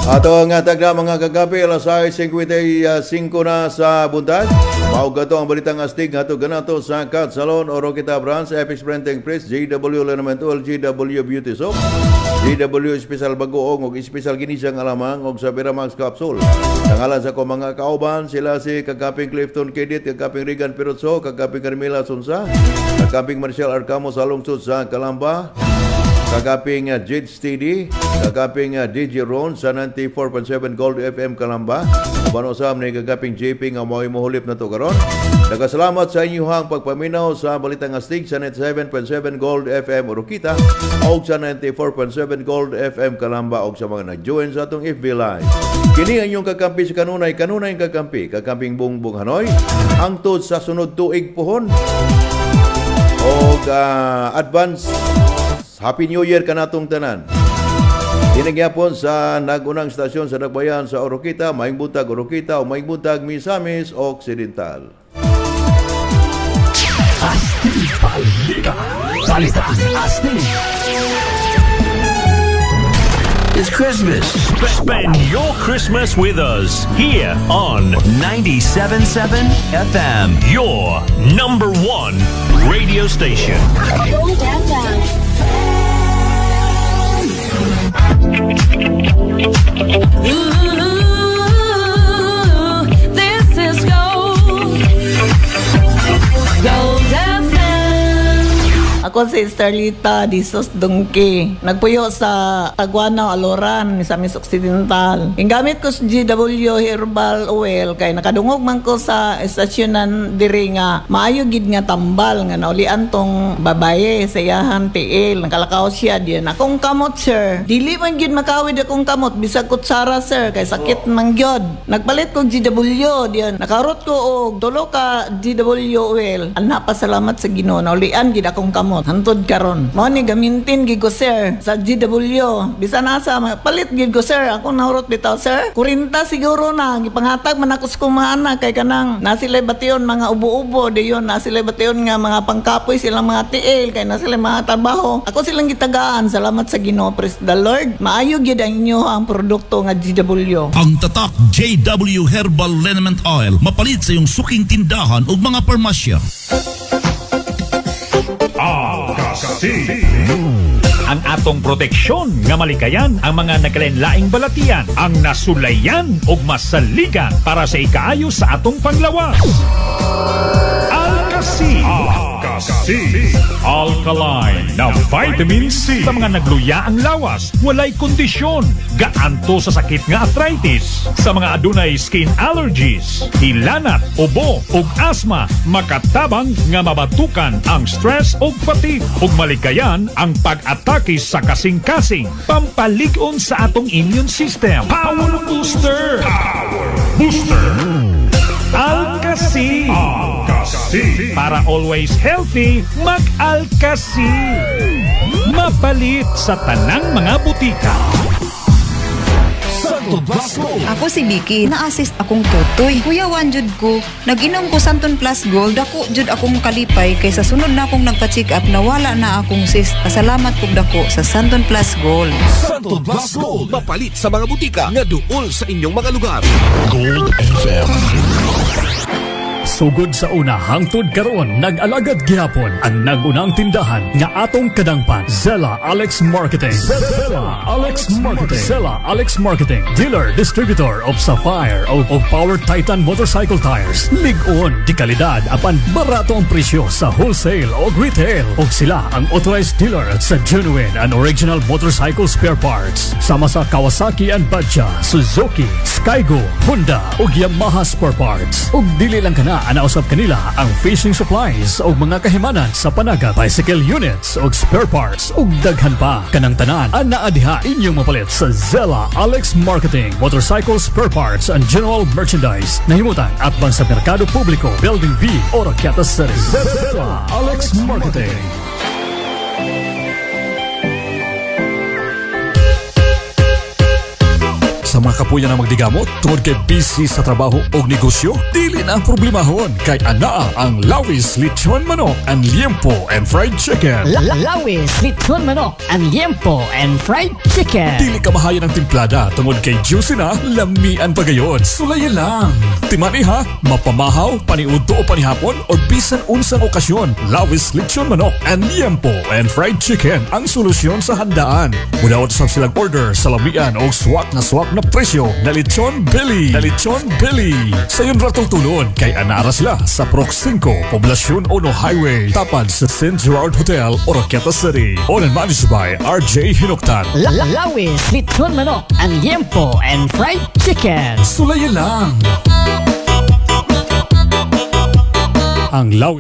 Ato ang tagda mga kagabi, alas 6:55 na sa buntag. Mauga to ang balitang astig nga to ganato sa Cat Salon, Oro Kita Branch, Apex Printing Press, JW Liniment Oil, JW Beauty Soap, JW Special Bagoong ug Special Ginisang Alamang ug sa Piramax Capsule. Nangalan sa ko mga kauban, sila si Kagaping Clifton Kedit, Kagaping Regan Pirotso, Kagaping Carmela Sunsa, Kagaping Marcial Arcamo sa lungsod sa Calamba, Kagaping Jade Steady, Kagaping DJ Ron sa 94.7 Gold FM Calamba. Banusam ni Kagaping JP nga mo'y mohulip na to karon. Nagasalamat sa inyong pagpaminaw sa Balitang Astig sa 97.7 Gold FM Urukita o sa 94.7 Gold FM Calamba o sa mga nag-join sa atong FB Live. Kini ang inyong kakampi sa kanunay kakampi, Kakamping Bungbong Hanoy, hangtod sa sunod tuig pohon o advance Happy New Year kanatong tanan. Dinagyapon sa nagunang stasyon sa Nagbayan sa Oroquita, Maing Buntag Oroquita o Maing Buntag Misamis Occidental. Asti Balita. Balita Asti. It's Christmas. Spend your Christmas with us here on 97.7 FM, your number one radio station. Go down, down. Ooh, this is gold. Gold FM. Ako si Starlita Disos Dungki. Nagpuyo sa Taguana, Aloran, Misamis Occidental. Inggamit ko sa GW Herbal Oil kay nakadungog man ko sa estasyonan diri nga maayo gid nga tambal nga naulian tong babaye sa iyahan PL. Nakalakaw siya diyan. Akong kamot sir. Dili man gid makawid akong kamot bisag kutsara sir kay sakit man gyud. Nagpalit ko GW diyan. Nakarot ko og tulo ka GW oil. Ana pasalamat sa Ginoo naulian gid akong kamot. Hantod karon. Mao ni gamintin gid ko sir sa GW. Bisan asa palit gid ko sir. Ako nahurot bitaw sir. 40 siguro na gipanghatag man ako sa kumana kay kanang nasilay bation mga ubo-ubo diyon nasilay bation nga mga pangkapoy silang mga TL kay nasilay mga trabaho. Ako silang gitagaan. Salamat sa Ginoo. Praise the Lord. Maayo gid ang inyo ang produkto nga GW. Ang tatak JW Herbal Liniment Oil mapalit sa iyong suking tindahan ug mga parmasya. Ang atong proteksyon nga malikayan ang mga nagkalain-laing balatian, ang nasulayan ug masaligan para sa ikaayo sa atong panglawas. Alkasi. Alkaline na vitamin C sa mga nagluya ang lawas, walay kondisyon, gaanto sa sakit nga arthritis, sa mga adunay skin allergies, hilanat, ubo ug asthma, makatabang nga mabatukan ang stress ug fatigue ug malikayan ang pag-atake sa kasing-kasing, pampalig-on sa atong immune system. Power Booster. Alkasi. Para always healthy, mag-Alkasi. Mapalit sa tanang mga butika. Ako si Vicky, na-assist akong tutoy. Kuya Wanjud ko, nag-inom ko Santon Plus Gold, ako jud akong kalipay kay sa sunod na akong nagpa-check up nawala na akong cyst. Pasalamat kog dako sa Santon Plus Gold. Santon Plus Gold, mapalit sa mga butika nga duol sa inyong mga lugar. Gold FM. Sugod sa una hangtod karon nag-alagad gihapon ang nagunang tindahan nga atong kadangpan. Zella Alex Marketing. Zella Alex Marketing. Zella Alex Marketing. Dealer distributor of Sapphire o Power Titan motorcycle tires. Lig-on di kalidad apan barato ang presyo sa wholesale o retail. Og sila ang authorized dealer sa genuine and original motorcycle spare parts. Sama sa Kawasaki and Badja, Suzuki, Skygo, Honda ug Yamaha spare parts. Ug dili lang kana anausab kanila ang fishing supplies ug mga kahimanan sa panaga, bicycle units ug spare parts ug daghan pa. Kanang tanan anaa diha inyong mapalit sa Zella Alex Marketing, motorcycle spare parts and general merchandise. Nahimutan at bang sa Merkado Publiko, Building B, Oroquieta City. Zella Alex Marketing. Sa mga kapuya na magdigamot tungod kay busy sa trabaho o negosyo, dili na ang problemahon kay anaa ang Lawis Lechon Manok and Liempo and Fried Chicken. Lawis Lechon Manok and Liempo and Fried Chicken. Dili ka mahayan ng timplada tungod kay juicy na, lamian pa gayon. Sulayan lang. Timani ha, mapamahaw, paniudto o panihapon o bisan unsang okasyon. Lawis Lechon Manok and Liempo and Fried Chicken ang solusyon sa handaan. Mudawat sa silang order sa lamian o swak na presyo na Lechon Belly. Na Lechon Belly. Sa yun ratong tulon kay anara sila sa Proc 5, Poblacion 1 Highway, tapad sa St. Gerard Hotel, Oroquieta City. Owned and managed by RJ Hinoktan. Lawis Lechon Manok and Liempo and Fried Chicken. Sulayan lang. Ang Lawis